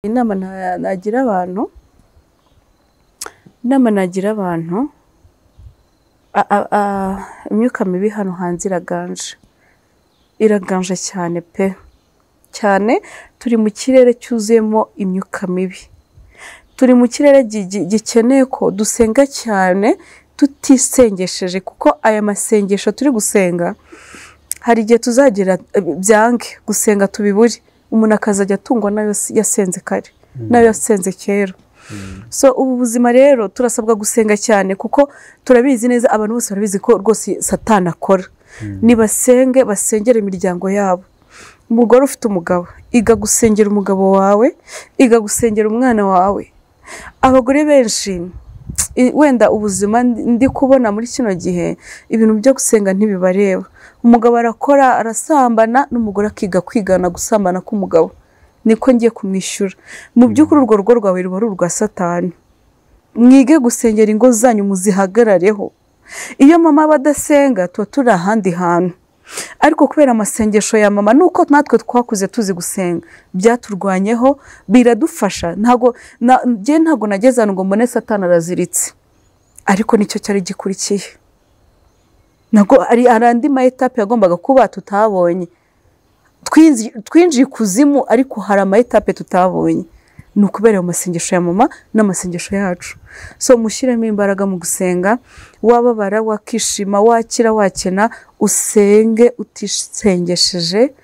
Inama nagira abantu imyuka mibi hano hanze iraganje cyane pe cyane. Turi mu kirere cyuzuyemo imyuka mibi, turi mu kirere gikeneye ko dusenga cyane tutisengesheje, kuko aya masengesho turi gusenga hari igihe tuzagira byange gusenga tubibure, umuntu akazajya atungwa nayo yasenze kare nayo yasenze kera. So ubu buzima rero turasabwa gusenga cyane, kuko turabizi neza, abantu bose barabizi ko rwose Satani akora. Nibasenge, basengera imiryango yabo. Umugore ufite umugabo, iga gusengera umugabo wawe, iga gusengera umwana wawe. Abagore benshi wenda ubuzima ndi kubona muri kino gihe, ibintu byo gusenga ntibibareba. Umugabo arakora, arasambana, n'umugore akiga kwigana gusambana k'umugabo. Niko ngiye kumwishyura. Mu by'ukuri urwo rugo rwawe ruba ari urwa Satani. Mwige gusengera ingo zanyu, muzihagarareho. Iyo mama badasenga tuba turi ahandi hantu, ariko kubera amasengesho ya mama nuko natwe twakuze tuzi gusenga, byaturwanyeho biradufasha. Ntago nageze ngo mbone Satani araziritse, ariko nicyo cyari gikurikiye. Nago ari arandi ma etape yagombaga kuba tutabonye. Twinjiye kuzimu, ariko hari ama etape tutabonye. Nukubera amasengesho ya mama n'amasengesho yacu. So mushyiremo imbaraga mu gusenga, wababara, wakishima, wakira, wakena, usenge utisengesheje.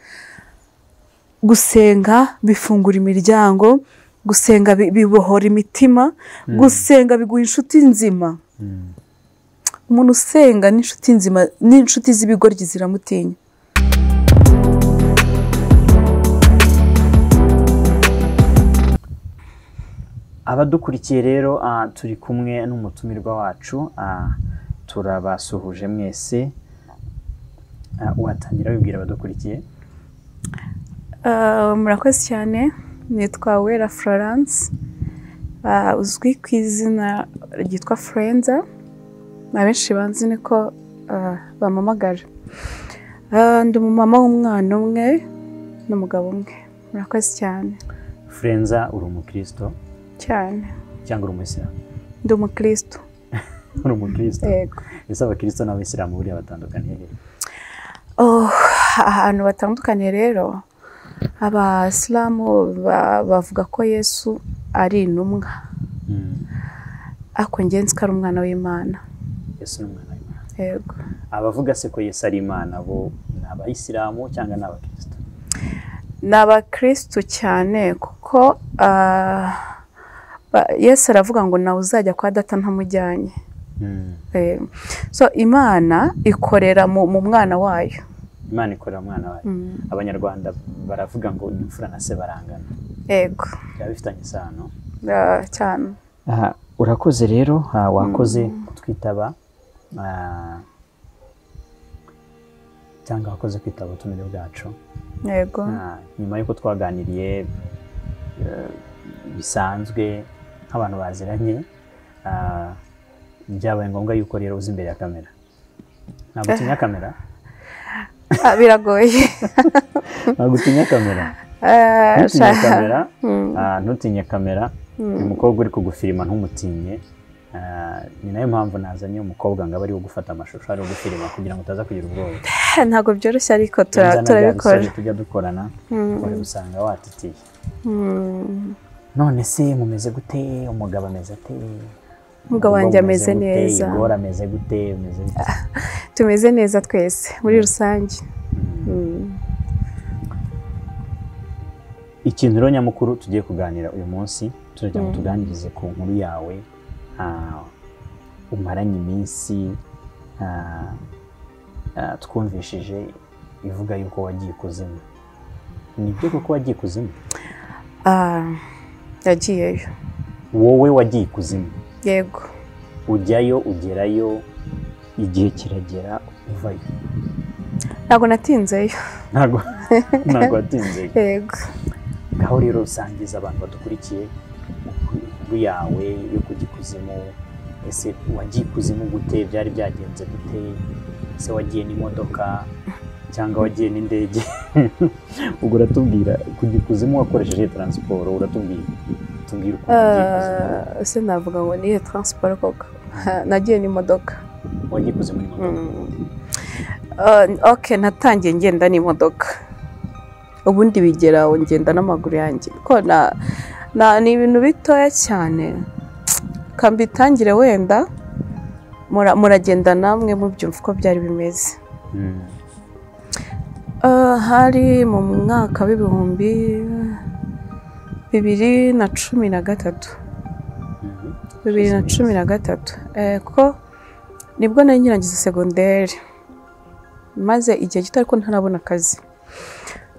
Gusenga bifungura imiryango, gusenga bibohora imitima, gusenga biguha inshuti nzima. Umuntu usenga n'inshuti nzima, n'inshuti z'ibigoryi ziramutinya. Abadukurikiye rero turi kumwe n'umutumirwa wacu, turabasuhuje mwese. Watangira wibwira abadukurikiye? Murakoze cyane, nitwa Uwera Florence, uzwi ku izina ryitwa Frenza. Abenshi banzi niko bamamagara. Ndi umumama w'umwana umwe n'umugabo umwe. Murakoze cyane. Frenza, uri umukristo cyane cyangwa uri umuyisilamu? Ndi umukristo. Uri umukristo? Yego. Ese abakristo n'abayisilamu buriya batandukaniye he? Ahantu batandukaniye rero, abasilamu bavuga ko Yesu ari intumwa, ariko njye nzi ko ari umwana w'Imana. Yesu ni umwana w'Imana. Yego. Abavuga se ko Yesu ari Imana bo ni abayisilamu cyangwa ni abakristo? Ni abakristo cyane, kuko Yesu aravuga ngo nawe uzajya kwa data ntamujyanye. So Imana ikorera mu mwana wayo. Imana ikorera mu mwana wayo. Abanyarwanda baravuga ngo imfura na se barangana. Yego. Byaba bifitanye isano cyane. Urakoze rero, wakoze kutwitaba, cyangwa wakoze kwitaba ubutumire bwacu. Yego. Nyuma y'uko twaganiriye bisanzwe nk'abantu baziranye, byabaye ngombwa yuko rero uzi imbere ya kamera. Ntabwo utinya kamera? Biragoye. Ntabwo utinya kamera? Ntutinye kamera, ntutinye kamera. Uyu mukobwa uri kugufirima ntumutinye. Ni nayo mpamvu nazanye umukobwa ngo abe ari wo gufata amashusho, ari wo gufirima, kugira ngo utaza kugira ubwoba. Ntabwo byoroshye, ariko turabikora. Tujya dukorana, wari usanga watitiye. None se mumeze gute? Umugabo ameze ate? Umugabo wanjye ameze neza. Igora ameze gute? Tumeze neza twese muri rusange. Ikintu rero nyamukuru tugiye kuganira uyu munsi, turagira ngo tuganirize ku nkuru yawe umaranye iminsi, twumvishije ivuga yuko wagiye kuzimu. Ni byo koko wagiye kuzimu? Yagiyeyo. Wowe wagiye kuzimu? Yego. Ujyayo, ugerayo, igihe kiragera uvayo? Ntabwo natinzeyo. Ntabwo watinzeyo? Yego. Ngaho rero usangiza abantu badukurikiye inkuru yawe yo kujya kuzimu. Ese wagiye kuzimu gute? Byari byagenze gute? Ese wagiye n'imodoka cyangwa wagiye n'indege ubwo uratubwira kujya ikuzimu wakoresheje transport uratubwira ukuntu ugiye ikuzimu ese navuga ngo nihe transport koko nagiye n'imodoka wagiye ikuzimu n'imodoka okay natangiye ngenda n'imodoka ubundi bigeraho ngenda n'amaguru yanjye ko ni ibintu bitoya cyane kambitangire wenda muragenda namwe mubyumva uko byari bimeze hari mu mwaka w'ibihumbi 2013 ko nibwo nari nyirangiza segonderi maze igihe gito ariko ntarabona akazi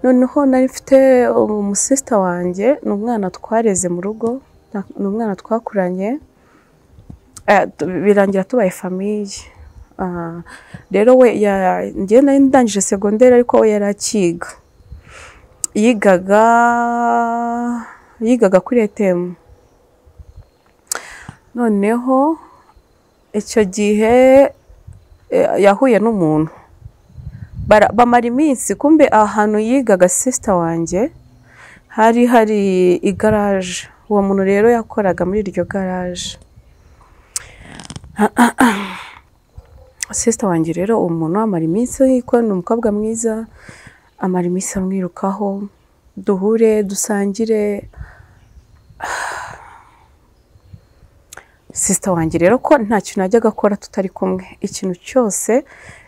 noneho nari mfite umusista wanjye ni umwana twareze mu rugo ni umwana twakuranye birangira tubaye famiye rero we njye nari ndangije segonderi ariko we yari akiga yigaga kuri ETM noneho icyo gihe yahuye n'umuntu bamara iminsi kumbe ahantu yigaga sister wanjye hari igaraje uwo muntu rero yakoraga muri iryo garaje sister wanjye rero umuntu amara iminsi ko ni umukobwa mwiza amara iminsi amwirukaho duhure dusangire sister wanjye rero ko nta kintu najyaga akora tutari kumwe ikintu cyose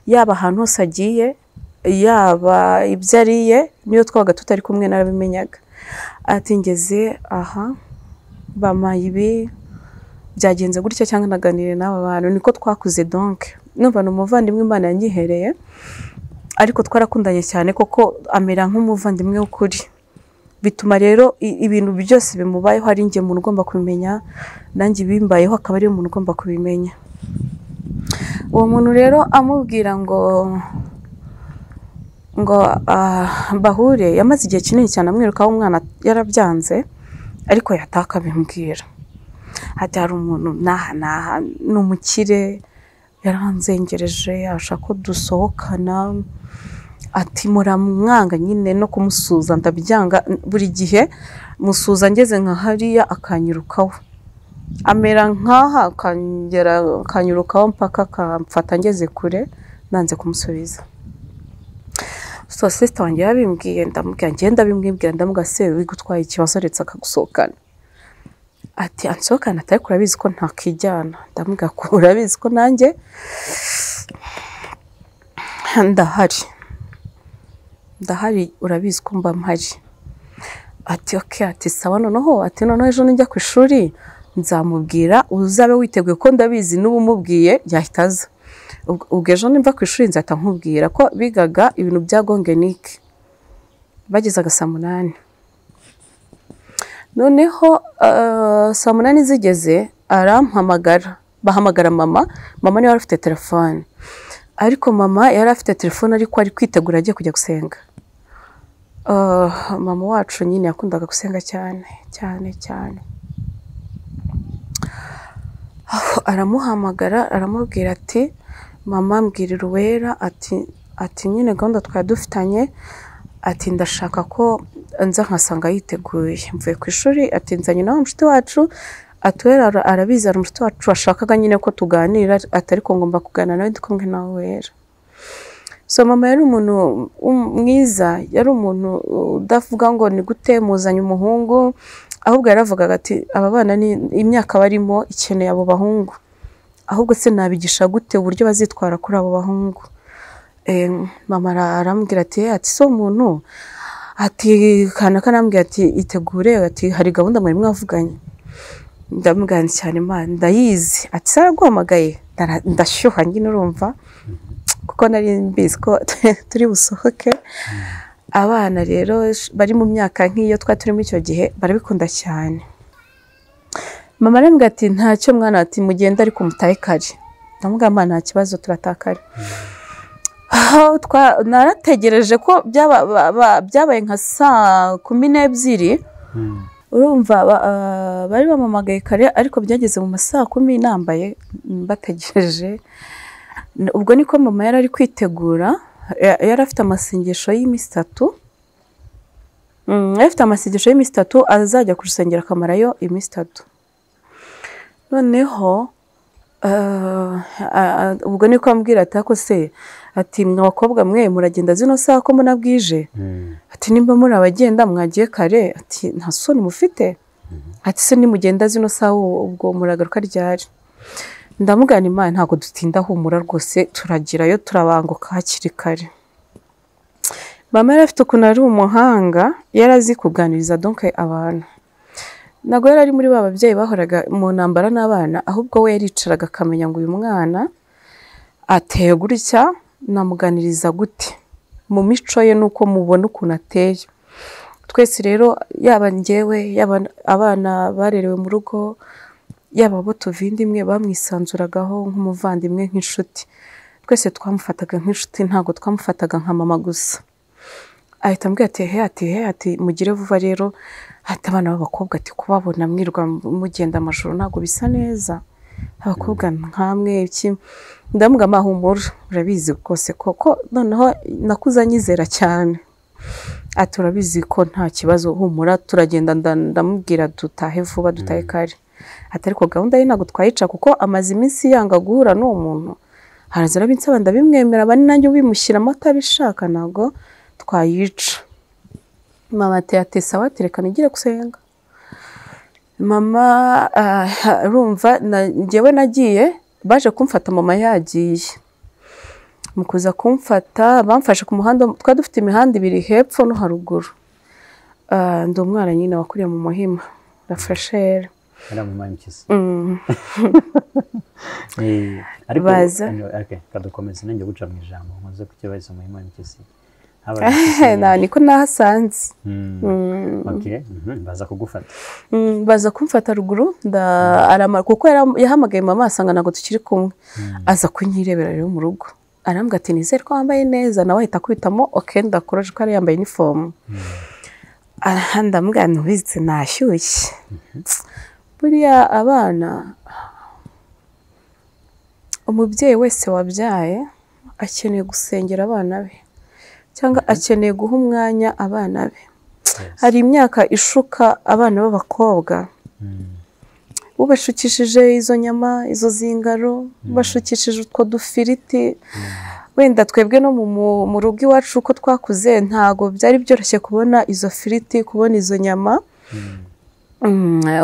yaba ahantu hose agiye yaba ibyo ariye niyo twabaga tutari kumwe narabimenyaga ati ngeze aha bamaye ibi byagenze gutya cyangwa naganire n'aba bantu niko twakuze donc numva ni umuvandimwe Imana yanyihereye ariko twarakundanye cyane koko amera nk'umuvandimwe w'ukuri bituma rero ibintu byose bimubayeho hari njye umuntu ugomba kubimenya nanjye bimbayeho akaba ari umuntu ugomba kubimenya uwo muntu rero amubwira ngo bahure yamaze igihe kinini cyane amwirukaho umwana yarabyanze ariko yataka bimbwira ati hari umuntu naha ni umukire yaranzengereje ashaka ko dusohokana ati muramwanga nyine no kumusuza ndabyanga buri gihe musuza ngeze nka hariya akanyirukaho amera nkaha akanyurukaho mpaka akamfata ngeze kure nanze kumusubiza so sister wanjye yabimbwiye ndamubwira ngenda bimwibwira ndamugase wigutwaye ikibazo aretse akagusohokana ati ansohokana atari kurabizi ko ntakijyana ndamubwira ko urabizi ko nanjye ndahari urabizi ko mba mpari ati okay ati sawa noneho ati noneho ejo njya ku ishuri nzamubwira uzabe witeguye ko ndabizi n'ubumubwiye yahita aza ubwo ejo nimva ku ishuri nzahita nkubwira ko bigaga ibintu bya gongenike bagezaga saa 8 noneho saa 8 zigeze arampamagara bahamagara mama niwe wari afite telefone ariko mama yari afite telefone ariko ari kwitegura agiye kujya gusenga mama wacu nyine yakundaga gusenga cyane cyane cyane aramuhamagara aramubwira ati mama mbwirira Uwera ati nyine gahunda twari dufitanye ati ndashaka ko nza nkasanga yiteguye mvuye ku ishuri ati nzanye nawe mushiti wacu atwera arabiza mushiti wacu ashakaga nyine ko tuganira atari ko ngomba kuganira nawe ndi kumwe nawe Uwera so mama yari umuntu mwiza yari umuntu udavuga ngo ni gute muzanye umuhungu ahubwo yaravugaga ati aba bana ni imyaka barimo ikeneye abo bahungu ahubwo se nabigisha gute uburyo bazitwara kuri abo bahungu mama arambwira ati so umuntu ati kana kanambwira ati itegure ati hari gahunda mwari mwavuganye ndamugana cyane Imana ndayizi ati saraguhamagaye ndashyuha nyine urumva kuko nari mbizi ko turi busohoke abana rero bari mu myaka nk'iyo turimo icyo gihe barabikunda cyane mama arambwira ati ntacyo mwana ati mugenda ariko mutahe kare ndamubwira Imana nta kibazo turatakare narategereje ko byabaye nka saa 12 urumva bari bamamagaye kare ariko byageze mu masaa 10 nambaye bategereje ubwo niko mama yari ari kwitegura yari afite amasengesho y'iminsi 3. Yari afite amasengesho y'iminsi 3 azajya kurusengera akamarayo iminsi 3. noneho ubwo niko ambwira ati ako se ati mwa bakobwa mwe muragenda zino saha ko mbona bwije ati nimba muri abagenda mwagiye kare ati nta soni mufite ati se nimugenda zino saha ubwo muragaruka ryari ndamugana Imana ntago dutinda humura rwose turagirayo turabanguka hakiri kare. Mama yari afite ukuntu ari umuhanga yarazi kuganiriza donc abantu ntabwo yari ari muri ba babyeyi bahoraga mu ntambara n'abana ahubwo we yaricaraga akamenya ngo uyu mwana ateye gutya namuganiriza gute mu mico ye nuko mubona ukuntu ateye. Twese rero yaba njyewe yaba abana barerewe mu rugo yaba bo tuvindimwe bamwisanzuragaho nk'umuvandimwe nk'inshuti twese twamufataga nk'inshuti ntago twamufataga nka mama gusa. Ahita ambwira ati mugire vuba rero ati abana b'abakobwa ati kubabona mwirwa mugenda amajoro ntago bisa neza abakobwa nkamwe iki ndamuga mahumura urabizi rwose koko noneho nakuza nyizera cyane ati urabizi ko nta kibazo humura turagenda ndamubwira dutahe vuba dutahe kare ati ariko gahunda ye ntago twayica kuko amaze iminsi yanga guhura n'uwo muntu harazira binsaba ndabimwemera bani nanjye ubimushyiramo atabishaka ntago twayica. Mama ati sawa terekana igiye gusenga. Mama urumva njyewe nagiye baje kumfata mama yagiye mukuza kumfata bamfashe ku muhanda twa dufite imihanda ibiri hepfo no haruguru. Ndi umwana nyine wakuriye mu Muhima la Freshère era mu Mpyisi. Ariko okay kadukomeza nanjye guca mu ijambo nkoze ku kibazo mu Mpyisi niko nahasanze. Okay baza kugufata baza kumfata ruguru arama kuko yahamagaye mama asanga nago tukiri kumwe aza kunyirebera rero mu rugo arambwa ati nizere ko wambaye neza nawe ahita kwitamo okay ndakoroje ko ari yambaye uniform ndamubwira ntubizi nashyushye. Buriya abana umubyeyi wese wabyaye akeneye gusengera abana be cyangwa akeneye guha umwanya abana be. Hari imyaka ishuka abana b'abakobwa ubashukishije izo nyama izo zingaro bashukishije utwo dufiriti wenda twebwe no mu rugo iwacu uko twakuze ntago byari byoroshye kubona izo firiti kubona izo nyama.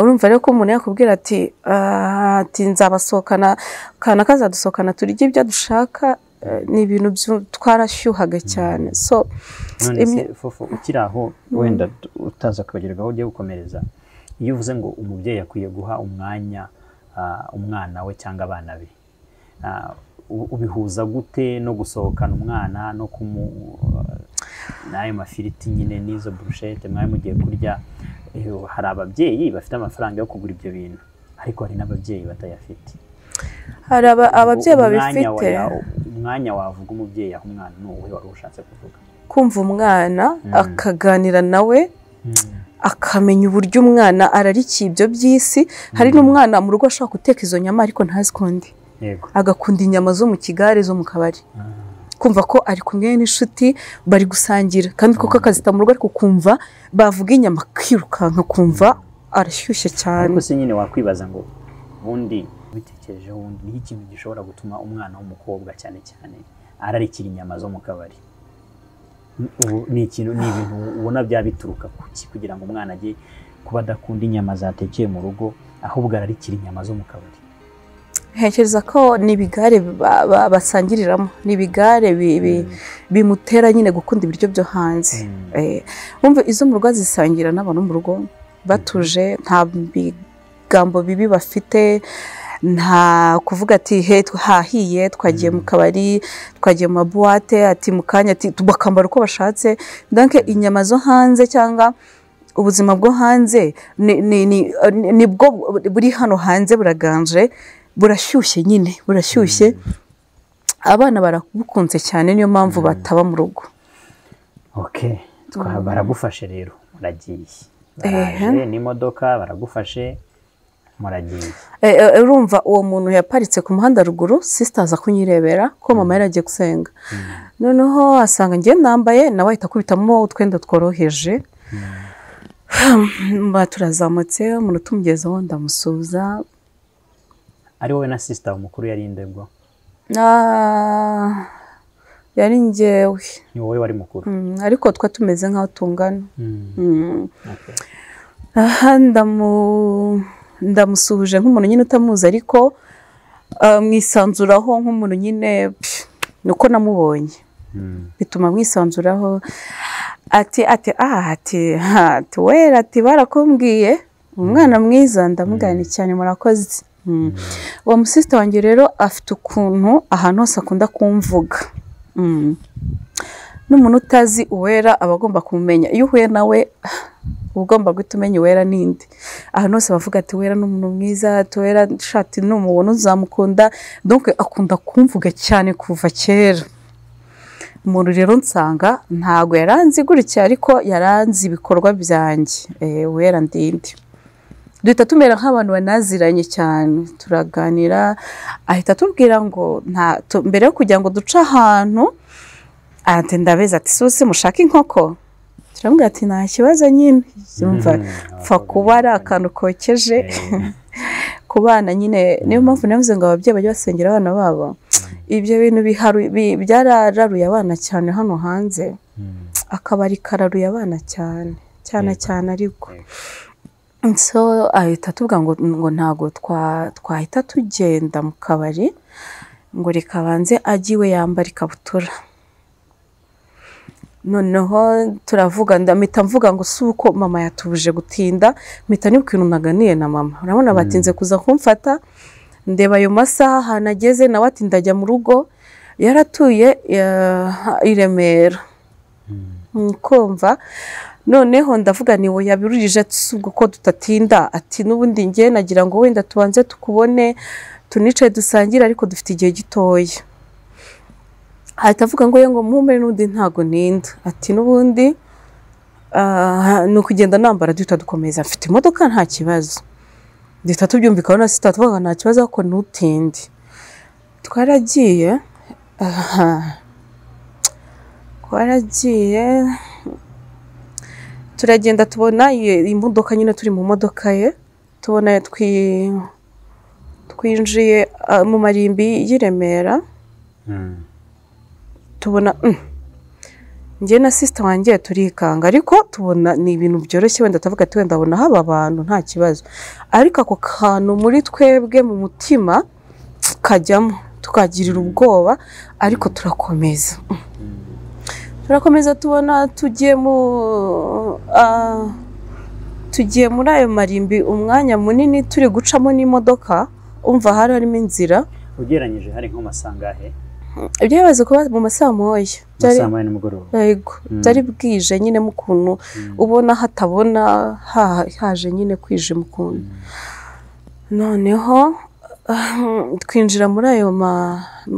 Urumva rero ko umuntu yakubwira ati nzabasohokana kana kazadusohokana turya ibyo dushaka ni ibintu twarashyuhaga cyane. So fofo ukiraho wenda utaza kubageragaho ugiye gukomereza iyo uvuze ngo umubyeyi akwiye guha umwanya umwana we cyangwa abana be ubihuza gute no gusohokana umwana no n'ayo mafiriti nyine n'izo brushette mwaye mugiye kurya? Hari ababyeyi bafite amafaranga yo kugura ibyo bintu ariko hari n'ababyeyi batayafite. Hari ababyeyi babifite umwanya wavuga umubyeyi aho umwana n'uwe wari ushatse kuvuga kumva umwana akaganira nawe akamenya uburyo umwana ararikiye ibyo by'isi. Hari n'umwana mu rugo ashaka guteka izo nyama ariko ntazi kundi agakunda inyama zo mu kigare zo mu kabari kumva ko ari kumwe n'inshuti bari gusangira kandi koko akazita mu rugo ariko kumva bavuga inyama kirukanka kumva arashyushye cyane. Ariko se nyine wakwibaza ngo ubundi bitekereje ubundi ni ikintu gishobora gutuma umwana w'umukobwa cyane cyane ararikira inyama zo mu kabari? Ni ikintu ni ibintu ubona byabituruka kuki kugira ngo umwana ajye kuba adakunda inyama zatekeye mu rugo ahubwo ararikira inyama zo mu kabari? Ntekereza ko ni ibigare basangiriramo ni ibigare bimutera nyine gukunda ibiryo byo hanze. Wumva izo mu rugo zisangira n'abantu mu rugo batuje nta bigambo bibi bafite nta kuvuga ati he hahiye twagiye mu kabari twagiye mu mabuwate ati mu kanya ati bakambara uko bashatse. Donc inyama zo hanze cyangwa ubuzima bwo hanze ni bwo buri hano hanze buraganje burashyushye nyine burashyushye abana barabukunze cyane niyo mpamvu bataba mu rugo. Okay baragufashe rero uragiye baraje n'imodoka baragufashe muragiye urumva uwo muntu yaparitse ku muhanda ruguru sister aza kunyirebera ko mama yari agiye gusenga noneho asanga njye nambaye nawe ahita akubitamo utwenda tworoheje turazamutse umuntu tumugezeho ndamusuhuza. ari wowe na sister umukuru yari indebwa? yari njyewe. ni wowe wari mukuru? ariko twa tumeze nk'aho tungana. ndamusuhuje nk'umuntu nyine utamuzi ariko mwisanzuraho nk'umuntu nyine nuko namubonye bituma mwisanzuraho ati wera ati barakumbwiye umwana mwiza ndamugana cyane murakoze. uwo musista wanjye rero afite ukuntu ahantu hose akunda kumvuga n'umuntu utazi uwera aba agomba kumumenya iyo uhuye nawe ugomba guhita umenya uwera n'indi ahantu hose bavuga ati wera n'umuntu mwiza ati wera shati n'umubona uzamukunda donc akunda kumvuga cyane kuva kera. umuntu rero nsanga ntago yaranzi gutya ariko yaranzi ibikorwa byanjye wera ndindi duhita tumera nk'abantu banaziranye cyane turaganira ahita tubwira ngo mbere yo kugira ngo duce ahantu ati ndabeza ati sose mushaka inkoko turamubwira ati nta kibazo nyine yumva pfa kuba ari akantu kokeje ku bana nyine niyo mpamvu navuze ngo ababyeyi bajye basengera abana babo ibyo bintu byarararuye abana cyane hano hanze akabari kararuye abana cyane cyane ariko so ahita tuvuga ngo ntago twahita tugenda mu kabari ngo reka banze ajye iwe yambara ikabutura. noneho turavuga ndamita mvuga ngo si uko mama yatubuje gutinda mpita niba ikintu naganiye na mama urabona batinze kuza kumfata ndeba ayo masaha ahantu ageze nawe ati ndajya mu rugo yaratuye i Remera kumva noneho ndavuga niwe yabirurije ubwo ko tutatinda ati n'ubundi njye nagira ngo wenda tubanze tukubone tunicaye dusangire ariko dufite igihe gitoya. ahita avuga ngo mumpere n'undi ntago ninda ati n'ubundi ni ukugenda nambara duhita dukomeza mfite imodoka nta kibazo duhita tubyumvikana na sita tuvuga nta kibazo ariko ntutinde. twaragiye turagenda tubona imodoka nyine turi mu modoka ye tubona twinjiye mu marimbi y'i Remera tubona njye na sister wanjye turikanga ariko tubona ni ibintu byoroshye wenda tavuga ati wenda abona haba abantu nta kibazo ariko ako kantu muri twebwe mu mutima kajyamo tukagirira ubwoba ariko turakomeza tubona tugiye muri ayo marimbi umwanya munini turi gucamo n'imodoka umva harimo inzira ugereranyije hari nko masangahe ibyo bibaze kuba mu masaha moya yego byari bwije nyine mu kuntu ubona hatabona haje nyine kwije mu kuntu noneho twinjira muri ayo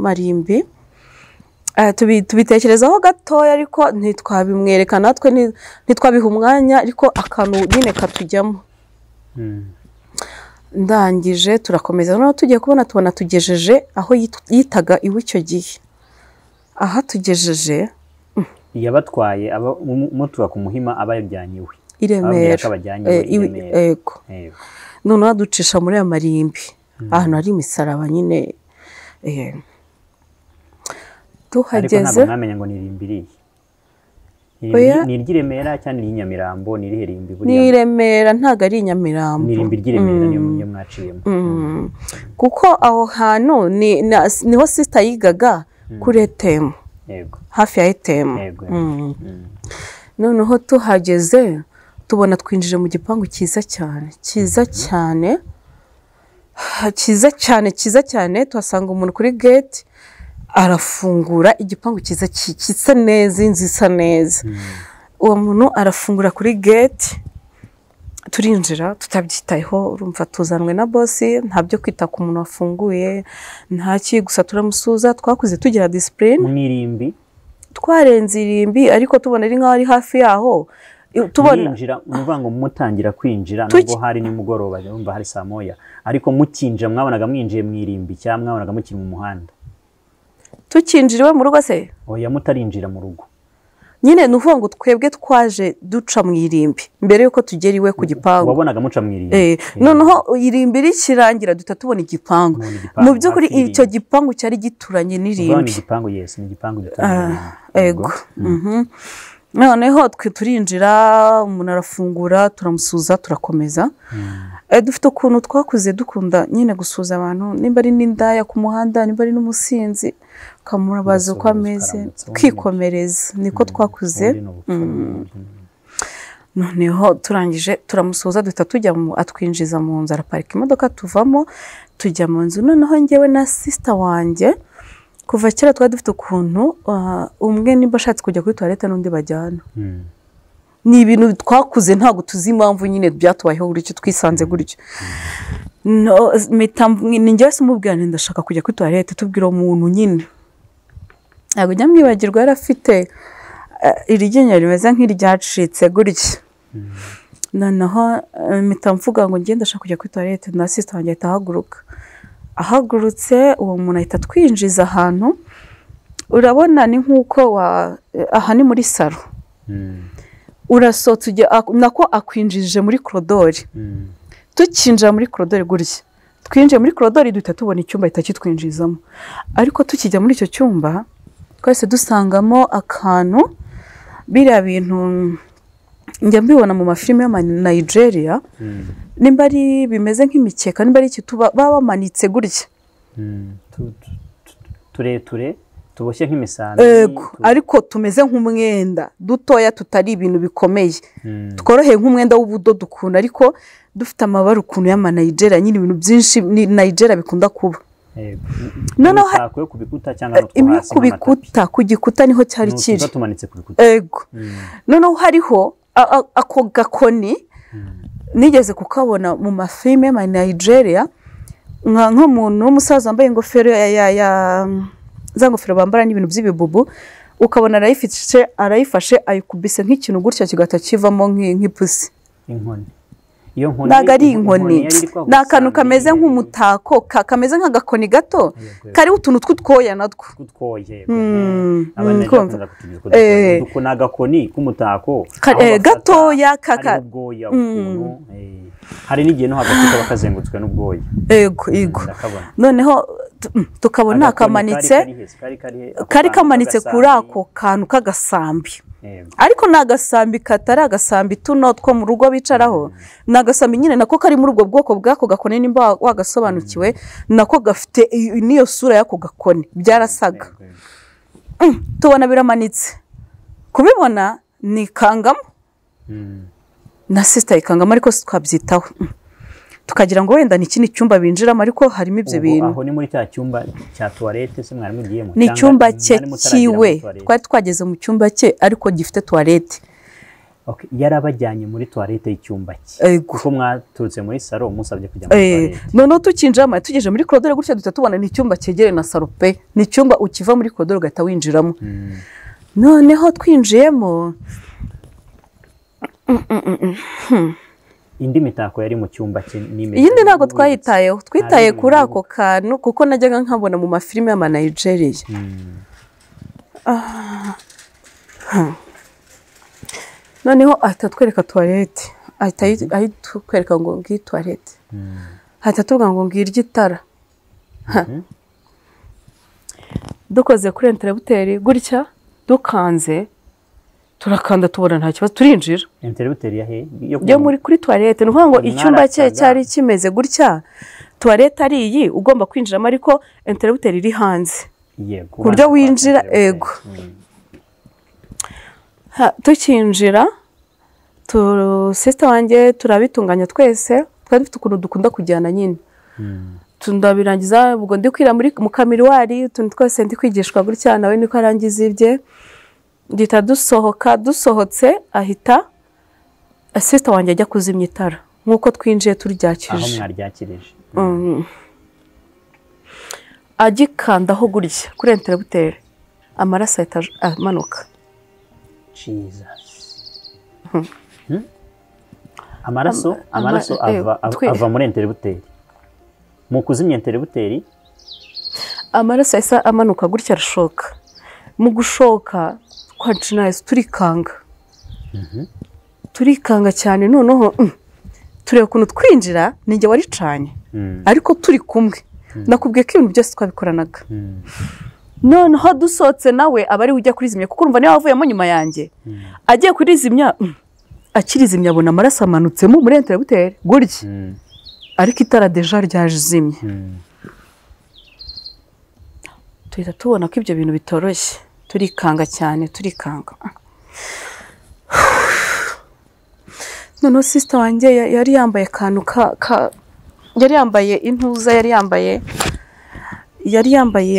marimbi tubitekerezaho gatoya ariko ntitwabimwereka natwe ntitwabiha umwanya ariko akantu nyine katujyamo ndangije turakomeza noneho tugiye tubona tugejeje aho yitaga iwe icyo gihe aha tugejeje yabatwaye mutuba ku Muhima aba yajyanye iwe i Remera yego noneho ducisha muri aya marimbi ahantu hari imisaraba nyine tuhageze ariko ntabwo mwamenya ngo ni irimbi ni iry'i Remera cyangwa ni Nyamirambo ni irihe rimbi buriya ni Remera ntago ari Nyamirambo ni irimbi ry'i Remera niyo mwaciyemo kuko aho hantu niho sister yigaga kuri ETM yego hafi ya ETM noneho tuhageze tubona twinjije mu gipangu cyiza cyane tuhasanga umuntu kuri gate arafungura igipangu cyiza kisa neza inzu isa neza uwo muntu arafungura kuri gate turinjira tutabyitayeho urumva tuzanwe na bosi ntabyo kwita ku muntu wafunguye ntaki gusa turamusuza twakuze tugira discipline mu irimbi twarenze irimbi ariko tubona ari nkaho ari hafi yaho mwinjira nuvuga ngo mutangira kwinjira nubwo hari nimugoroba yumva hari saa moya ariko mukinjira mwabonaga mwinjiye mwirimbi cyangwa mwabonaga mukiri mu muhanda tukinjiriwe mu rugo se oya mutarinjira mu rugo nyine nuvuga ngo twebwe twaje duca mu irimbi mbere yuko tugera iwe ku gipangu wabonaga muca mu irimbi noneho irimbi rikirangira duta tubona igipangu mu by'ukuri icyo gipangu cyari gituranye n'irimbi ni igipangu yes ni igipangu gituranye ego noneho twe turinjira umuntu arafungura turamusuza turakomeza dufite ukuntu twakuze dukunda nyine gusuza abantu nimba ari n'indaya ku muhanda nimba ari n'umusinzi ukamurabaza uko ameze twikomereza niko twakuze noneho turangije turamusuza duhita tujya atwinjiza mu nzu araparika imodoka tuvamo tujya mu nzu noneho njyewe na sisita wanjye kuva kera twari dufite ukuntu umwe nimba ashatse kujya kuri toilette n'undi bajyana ni ibintu twakuze ntabwo tuzi impamvu nyine byatubayeho gutyo twisanze gutyo ni njyewe se umubwira nti ndashaka kujya kuri toilette tubwira umuntu nyine ntabwo ujya mwibagirwa yari afite iriryinyo rimeze nk'iryacitse gutya noneho mpita mvuga ngo ngende ndashaka kujya kuri toilette na sisita wanjye ahita ahaguruka ahagurutse uwo muntu ahita twinjiza ahantu urabona ni nk'uko aha ni muri salo urasohotse nako akwinjije muri korodori tukinjira muri korodori gutya twinjiye muri korodori duhita tubona icyumba ahita kitwinjizamo ariko tukijya muri icyo cyumba twese dusangamo akantu biriya bintu njya mbibona mu mafilime y'Amanigeria nimba ari bimeze nk'imikeka nimba ari ikintu baba bamanitse gutya tureture tuboshye nk'imisambi ariko tumeze nk'umwenda dutoya tutari ibintu bikomeye tworoheye nk'umwenda w'ubudodo ukuntu ariko dufite amabara ukuntu y'Amanigeria nyine ibintu byinshi ni Nigeria bikunda kuba noneho yo kubikuta cyangwa no twahasi kubikuta ku gikuta niho cyari kiri tumanitse kubikuta noneho hariho ako gakoni nigeze kukabona mu mafilime y'Amanigeria nk'umuntu w'umusaza wambaye ingofero za ngofero bambara n'ibintu by'ibibubu ukabona arayifashe ayikubise nk'ikintu gutya kigata kivamo nk'ipusi inkoni ntabwo ari inkoni ni akantu kameze nk'umutako kameze nk'agakoni gato kariho utuntu tw'utwoya natwo ni agakoni k'umutako gatoya hari n'igihe no hagati kaba kazengutswe n'ubwoya yego noneho tukabona kari kamanitse kuri ako kantu k'agasambi ariko ni agasambi katari agasambi tuno two mu rugo bicaraho ni agasambi nyine nako kari muri ubwo bwoko bw'ako gakoni nimba wagasobanukiwe nako gafite n'iyo sura y'ako gakoni byarasaga tubona biramanitse kubibona ni ikangamo na sisita ikangamo ariko twabyitaho tukagira ngo wenda ni ikindi cyumba binjiramo ariko harimo ibyo bintu aho ni muri cya cyumba cya toilette se mwari mugiyemo ni icyumba cye kiwe twari twageze mu cyumba cye ariko gifite toilette yarabajyanye muri toilette y'icyumba cye kuko mwaturutse muri salo musabye kujya muri toilette noneho tukinjiramo tugeje muri korodoro gutya duhita tubona ni icyumba cyegereye na salo pe ni icyumba ukiva muri korodoro ugahita winjiramo noneho twinjiyemo indi mitako yari mu cyumba cye iyindi ntabwo twayitayeho twitaye kuri ako kantu kuko najyaga nkabona mu mafilime y'Amanigeria noneho ahita twereka toilette ahita twereka ngo ngiyi toilette ahita tuvuga ngo ngirye itara dukoze kuri interrupteur gutya dukanze turakanda tubona nta kibazo turinjira interrupteur yo muri kuri toilette nuvuga ngo icyumba cye cyari kimeze gutya toilette ari iyi ugomba kwinjiramo ariko interrupteur iri hanze ku buryo winjira ego tukinjira sisita wanjye turabitunganya twese twari dufite ukuntu dukunda kujyana nyine tundabirangiza ubwo ndi kwira mu kamiriwari utuntu twese ndi kwigishwa gutya nawe niko arangiza ibye duhita dusohotse ahita sisita wanjye ajya kuzimya itara nk'uko twinjiye turyakije aho mwaryakirije agikandaho gutya kuri interrupteur amaraso ahita amanuka amaraso ava muri enteributeri, mu kuzimya enteributeri amaraso yahise amanuka gutya arashoka, mu gushoka twaca nahise turikanga cyane, noneho tureba ukuntu twinjira ninjye waricanye ariko turi kumwe, nakubwiye ko ibintu byose twabikoranaga. Noneho dusohotse nawe aba ari ujya kurizimya, kuko urumva niba wavuyemo nyuma yanjye agiye kurizimya, akirizimya abona amaraso amanutsemo muri enteributeri gutya, ariko itara deja ryajimye. Tuhita tubona ko ibyo bintu bitoroshye, turikanga cyane, turikanga. Noneho sister wanjye yari yambaye akantu yari yambaye intuza, yari yambaye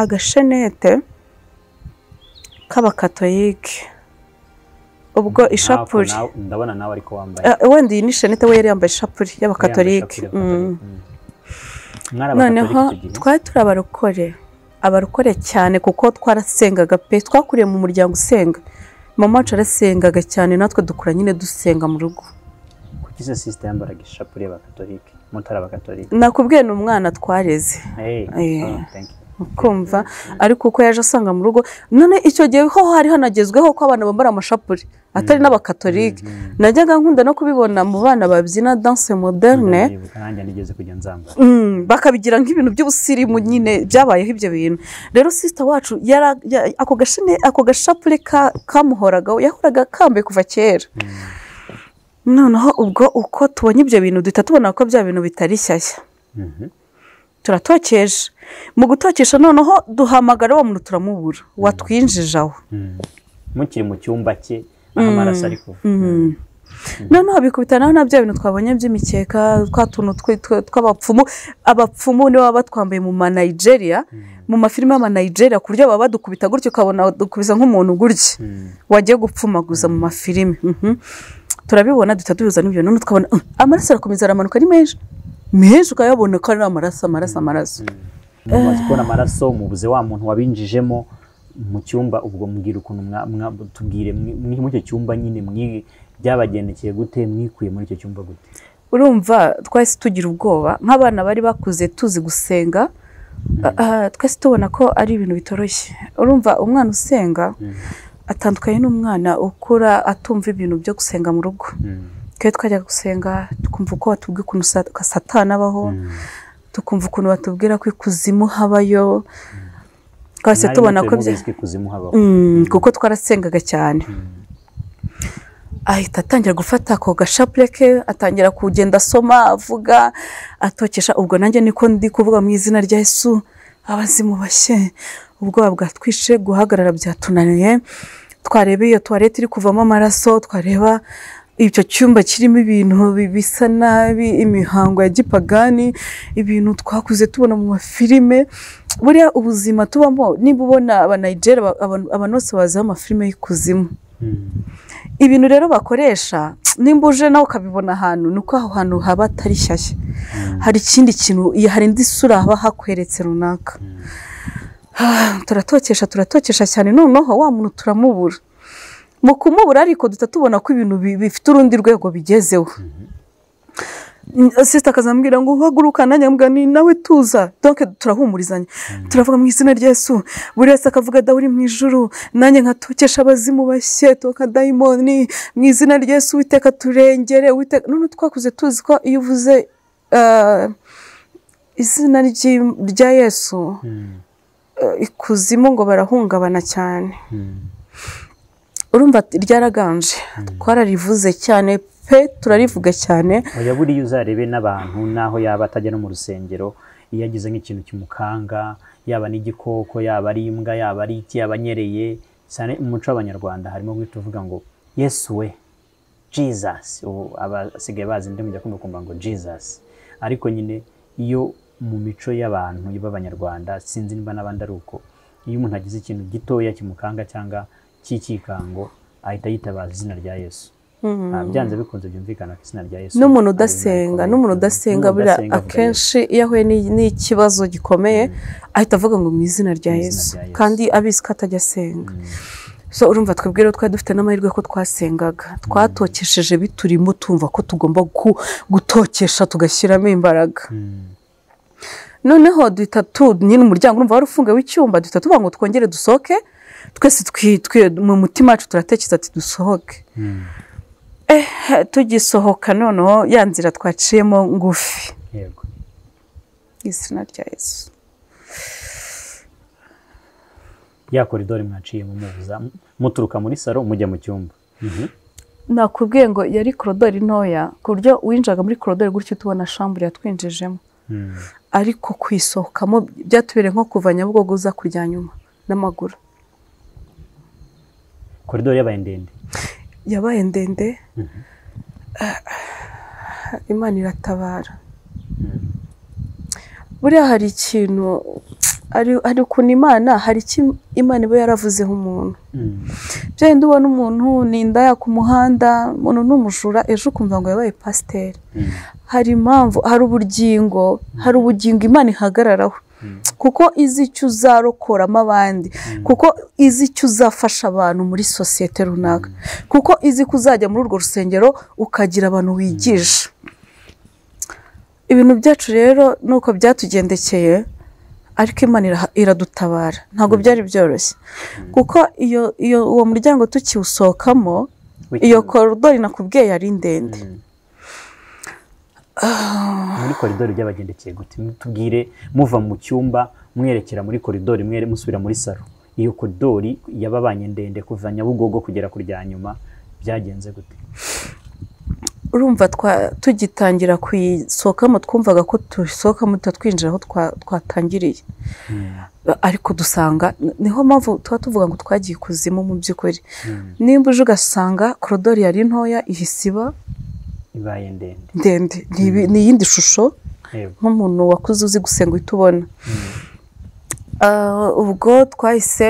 agashenete k'abakatoyike, ubwo ishapuri. Ndabona nawe ariko wambaye wenda iyi ni shenete, we yari yambaye ishapuri y'abakatolike. Noneho twari turi abarokore cyane, kuko twarasengaga pe, twakuriye mu muryango usenga. Mama wacu arasengaga cyane, natwe dukura nyine dusenga mu rugo. Kuki se sister yambaraga ishapuri y'abakatolike, mutara abakatolike? Nakubwiye ni umwana twareze, kumva, ariko uko yaje asanga mu rugo. None icyo gihe ho hari hanagezweho ko abana bambara amashapuri atari n'abakatolike. Najyaga nkunda no kubibona mu bana babyina danse moderne, bakabigira nk'ibintu by'ubusirimu, nyine byabayeho ibyo bintu. Rero sister wacu ako gashapuri kamuhoraga, yahoraga kambaye kuva kera. Noneho ubwo uko tubonye ibyo bintu duhita tubona ko bya bintu bitari shyashya, turatokeje. Mu gutokesha noneho duhamagara wa muntu turamubura, watwinjije aho. Mukiri mu cyumba cye aho amaraso ari kuva. Noneho bikubitanaho na bya bintu twabonye by'imikeka, twa tuntu tw'abapfumu. Abapfumu nibo baba batwambaye mu Nigeria, mu mafilime y'ama Nigeria, ku buryo baba badukubita gutyo ukabona dukubisa nk'umuntu gutya wagiye gupfumaguza mu mafilime. Turabibona duhita tubihuza n'ibyo, none tukabona amaraso arakomeza aramanuka ari menshi, ukayabona ko ari amaraso. Mumaze kubona amaraso, mubuze wa muntu wabinjijemo mu cyumba. Ubwo mbwira ukuntu tubwire muri icyo cyumba nyine byabagendekeye gute, mwikuye muri icyo cyumba gute? Urumva twese tugira ubwoba nk'abana bari bakuze tuzi gusenga, twese tubona ko ari ibintu bitoroshye. Urumva umwana usenga atandukanye n'umwana ukura atumva ibintu byo gusenga mu rugo. Twe twajya gusenga tukumva uko batubwira ukuntu Satani abaho, tukumva ukuntu batubwira ko ikuzimu habayo. Twese tubona ko kuko twarasengaga cyane. Ahita atangira gufata ako gashapure ke, atangira kugenda asoma, avuga, atokesha. Ubwo nanjye niko ndi kuvuga mu izina rya Yesu, abazimu bashye. Ubwoba bwatwishe, guhagarara byatunaniye. Twareba iyo toilette iri kuvamo amaraso, twareba icyo cyumba kirimo ibintu bisa nabi, imihango ya gipagani, ibintu twakuze tubona mu mafilime. Buriya ubuzima tubamo, niba ubona Abanigeria abantu bose bazi amafilime y'ikuzimu. Ibintu rero bakoresha, nimba uje nawe ukabibona ahantu, nuko aho hantu haba atari shyashya, hari ikindi kintu, hari indi sura haba hakweretse runaka. Turatokesha cyane, noneho wa muntu turamubura. Mu kumubura ariko duhita tubona ko ibintu bifite urundi rwego bigezeho. Sister akazambwira ngo uhaguruka, nanjye mbwa ni nawe tuza. Donc turahumurizanya, turavuga mu izina rya Yesu. Buri wese akavuga dawe uri mu ijuru, nanjye nkatokesha abazimu bashye, toka dayimoni mu izina rya Yesu. Witeka turengere, Witeka. None twakuze tuzi ko iyo uvuze izina rya Yesu, ikuzimu ngo barahungabana cyane. Urumva ryaraganje, twararivuze cyane pe, turarivuga cyane. Oya buriya uzarebe n'abantu naho yaba atajya no mu rusengero, iyo agize nk'ikintu kimukanga, yaba n'igikoko, yaba ari imbwa, yaba ari iki, abanyereye cyane. Umuco w'Abanyarwanda harimo guhita uvuga ngo Yesu we, Jesus. Abasigaye bazi ndimo njya kumva ngo Jesus. Ariko nyine iyo mu mico y'abantu y'Abanyarwanda, sinzi niba n'abandi ari uko, iyo umuntu agize ikintu gitoya kimukanga cyangwa cy'ikikango, ahita yitabaza izina rya Yesu. Byanze bikunze byumvikana ko izina rya Yesu. N'umuntu udasenga bira akenshi iyo ahuye n'ikibazo gikomeye, ahita avuga ngo mu izina rya Yesu, kandi abizi ko atajya asenga. so urumva twebwe rero twari dufite n'amahirwe ko twasengaga twatokesheje biturimo tumva ko tugomba gutokesha tugashyiramo imbaraga noneho duhita nyine umuryango urumva wari ufunga w'icyumba duhita tuvuga ngo twongere dusohoke twese mu mutima wacu turatekereza ati dusohoke tugisohoka noneho ya nzira twaciyemo ngufi yego izina rya Yesu ya koridori mwaciye muvuza muturuka muri salo mujya mu cyumba nakubwiye ngo yari koridori ntoya ku buryo winjaga muri koridori gutyo tubona shambure yatwinjijemo ariko kwisohokamo byatubereye nko kuva Nyabugogo uza kurya nyuma n'amaguru koridori yabaye ndende Imana iratabara buriya hari ikintu ari ukuntu Imana hari icyo Imana iba yaravuzeho umuntu byenda ubona umuntu ni indaya ku muhanda umuntu n'umujura ejo ukumva ngo yabaye pasiteri hari impamvu hari ubugingo Imana ihagararaho kuko izi icyo uzarokoramo abandi kuko izi icyo uzafasha abantu muri sosiyete runaka kuko izi ko uzajya muri urwo rusengero ukagira abantu wigisha ibintu byacu rero nuko byatugendekeye ariko Imana iradutabara ntabwo byari byoroshye kuko uwo muryango tukiwusohokamo iyo koridori nakubwiye yari ndende muri koridori by'abagendekeye gute tubwire muva mu cyumba mwerekera muri koridori musubira muri salo iyo koridori yababanye ndende kuva Nyabugogo kugera ku rya nyuma byagenze gute urumva tugitangira kuyisohokamo twumvaga ko tusohokamo twinjira aho twatangiriye ariko dusanga niho mpamvu tuba tuvuga ngo twagiye kuzimu mu by'ukuri nimba uje ugasanga koridori yari ntoya ihisiba ibaye ndende ni iyindi shusho nk'umuntu wakuze uzi gusenga uhita ubona ubwo twahise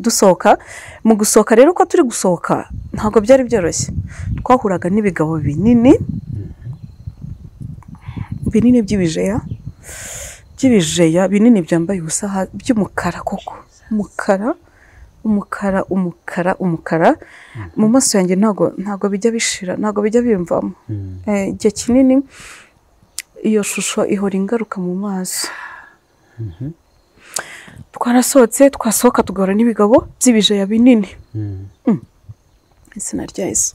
dusohoka mu gusohoka rero uko turi gusohoka ntabwo byari byoroshye twahuraga n'ibigabo binini by'ibijeya binini byambaye ubusa by'umukara koko umukara mu maso yanjye ntabwo bijya bishira ntabwo bijya bimvamo igihe kinini iyo shusho ihora ingaruka mu maso twasohoka tugahura n'ibigabo by'ibijeya binini izina rya Yesu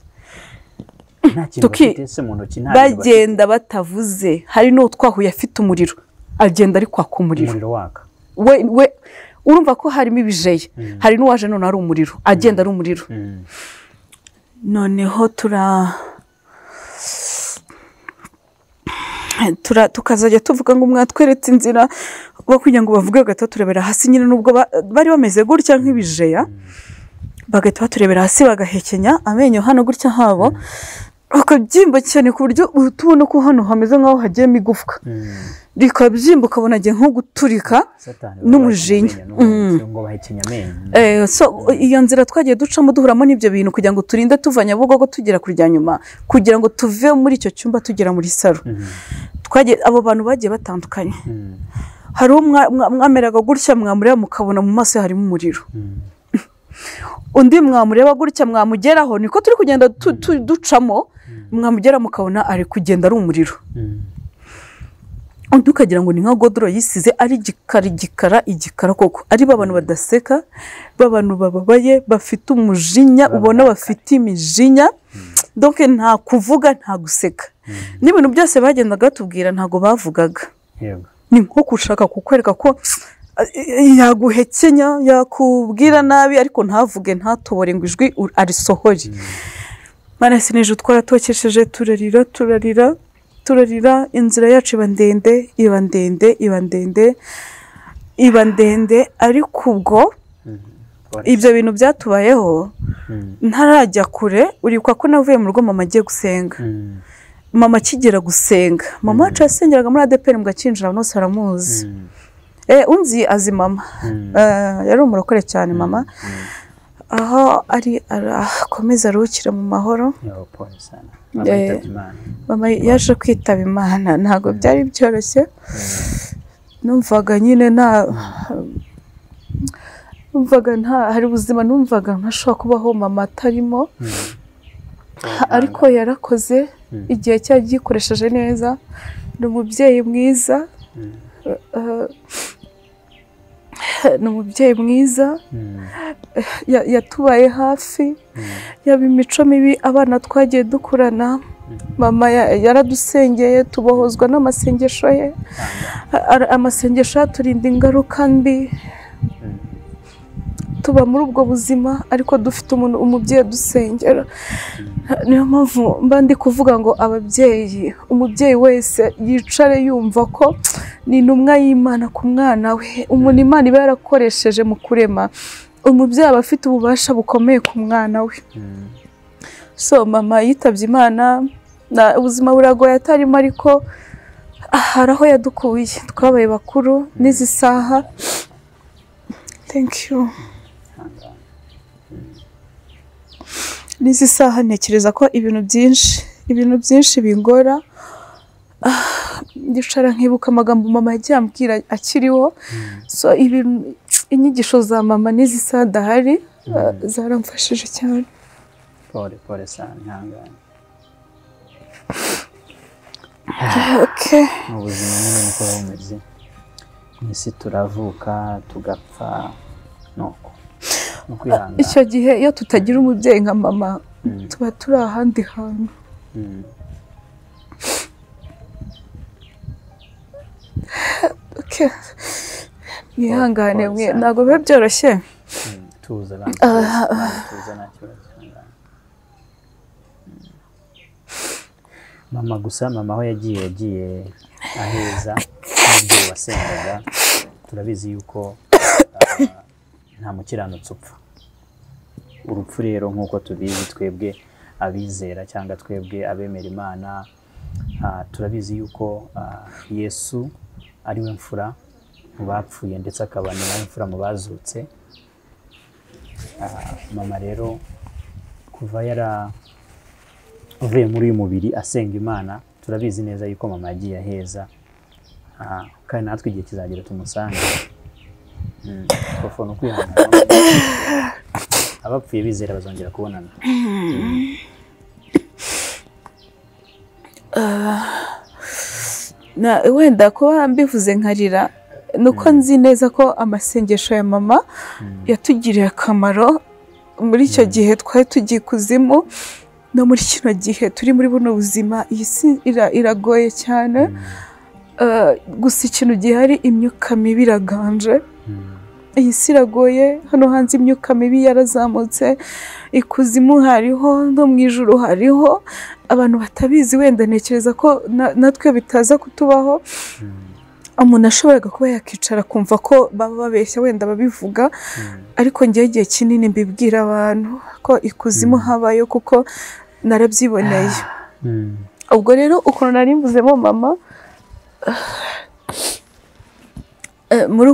bagenda batavuze hari n'uwo twahuye afite umuriro agenda ari kwaka umuriro we urumva ko harimo ibijeya hari n'uwaje none ari umuriro agenda ari umuriro noneho tukazajya tuvuga ngo mwatweretse inzira kugira ngo bavuge bagahita turebera hasi nyine nubwo bari bameze gutya nk'ibijeya bagahita baturebera hasi bagahekenya amenyo hano gutya habo bakabyimba cyane ku buryo tubona ko hano hameze nk'aho hagiyemo igufwa rikabyimba ukabona agiye nko guturika n'umujinya iyo nzira twagiye ducamo duhuramo n'ibyo bintu kugira ngo turinde tuva Nyabugogo tugera kurya nyuma kugira ngo tuve muri icyo cyumba tugera muri salo abo bantu bagiye batandukanye hari mwameraga gutya mwamureba mukabona mu maso harimo umuriro undi mwamureba gutya mwamugeraho niko turi kugenda ducamo mwamugera mukabona ari kugenda ari umuriro undi ukagira ngo ni nka godoro yisize ari igikara koko ari abantu badaseka b'abantu bababaye bafite umujinya ubona bafite imijinya donc nta kuvuga nta guseka n'ibintu byose bagendaga batubwira ntago bavugaga ni nko gushaka kukwereka ko yaguhekenya yakubwira nabi ariko ntavuge ntatobore ngo ijwi arisohoye manasineje twaratokesheje turarira inzira yacu iba ndende ariko ubwo ibyo bintu byatubayeho ntarajya kure urikwa ko navuye mu rugo mama agiye gusenga mama akigera gusenga mama wacu yasengeraga muri ADPR mu gakinjira abantu bose baramuzi unzi azi mama yari umurokore cyane mama aho ari arakomeza aruhukira mu mahoro mama yaje kwitaba Imana ntabwo byari byoroshye numvaga nyine numvaga hari ubuzima numvaga ntashobora kubaho mama atarimo, ariko yarakoze igihe cyagikoresheje neza. Ni umubyeyi mwiza, ni umubyeyi mwiza, yatubaye hafi, yaba imico mibi abana twagiye dukurana. Mama yaradusengeye tubohozwa n'amasengesho ye, amasengesho yaturinda ingaruka mbi. Tuba muri ubwo buzima ariko dufite umubyeyi dusengera. Niyo mpamvu mba ndi kuvuga ngo ababyeyi, umubyeyi wese yicare yumva ko ni intumwa y'Imana ku mwana we. Umuntu Imana iba yarakoresheje mu kurema, umubyeyi aba afite ububasha bukomeye ku mwana we. So mama yitabye Imana, ubuzima buragoye atarimo, ariko hari aho yadukuye, twabaye bakuru n'izi saha. Thank you. N'izi saha ntekereza ko ibintu byinshi bingora. Ndicara nkibuka amagambo mama yagiye ambwira akiriho. So inyigisho za mama n'izi saha dahari zaramfashije cyane. Pole sana, ntangane. Okay. Mu buzima nyine niko bumeze. Mwisi turavuka tugapfa, nuko icyo gihe iyo tutagira umubyeyi nka mama tuba turi ahandi hantu. Okay. Mwihangane mwe, ntabwo biba byoroshye. Tuza nacyo. Mama gusa, mama aho yagiye aheza n'umubyeyi wasengaga. Turabizi yuko nta mukiranutsi upfa. Urupfu rero nk'uko tubizi twebwe abizera cyangwa twebwe abemera Imana, turabizi yuko Yesu ari we mfura mu bapfuye ndetse akaba ni nawe mfura mu bazutse. Mama rero kuva yaravuye muri uyu mubiri asenga Imana, turabizi neza yuko mama yagiye aheza, kandi natwe igihe kizagera tumusange. Twafona kwihangana, abapfuye bizera bazongera kubonana. Wenda kuba mbivuze nkarira nuko nzi neza ko amasengesho ya mama yatugiriye akamaro muri icyo gihe twari tugiye kuzimu, no muri kino gihe turi muri buno buzima. Iyi si iragoye cyane, gusa ikintu gihari, imyuka mibi iraganje. Iyi si iragoye, hano hanze imyuka mibi yarazamutse, ikuzimu hariho no mu ijuru hariho. Abantu batabizi wenda ntekereza ko natwe bitaza kutubaho. Umuntu ashoboraga kuba yakicara kumva ko baba babeshya wenda babivuga, ariko ngiye igihe kinini mbibwira abantu ko ikuzimu habayo, kuko narabyiboneye. Ubwo rero ukuntu nari mbuzemo mama, muri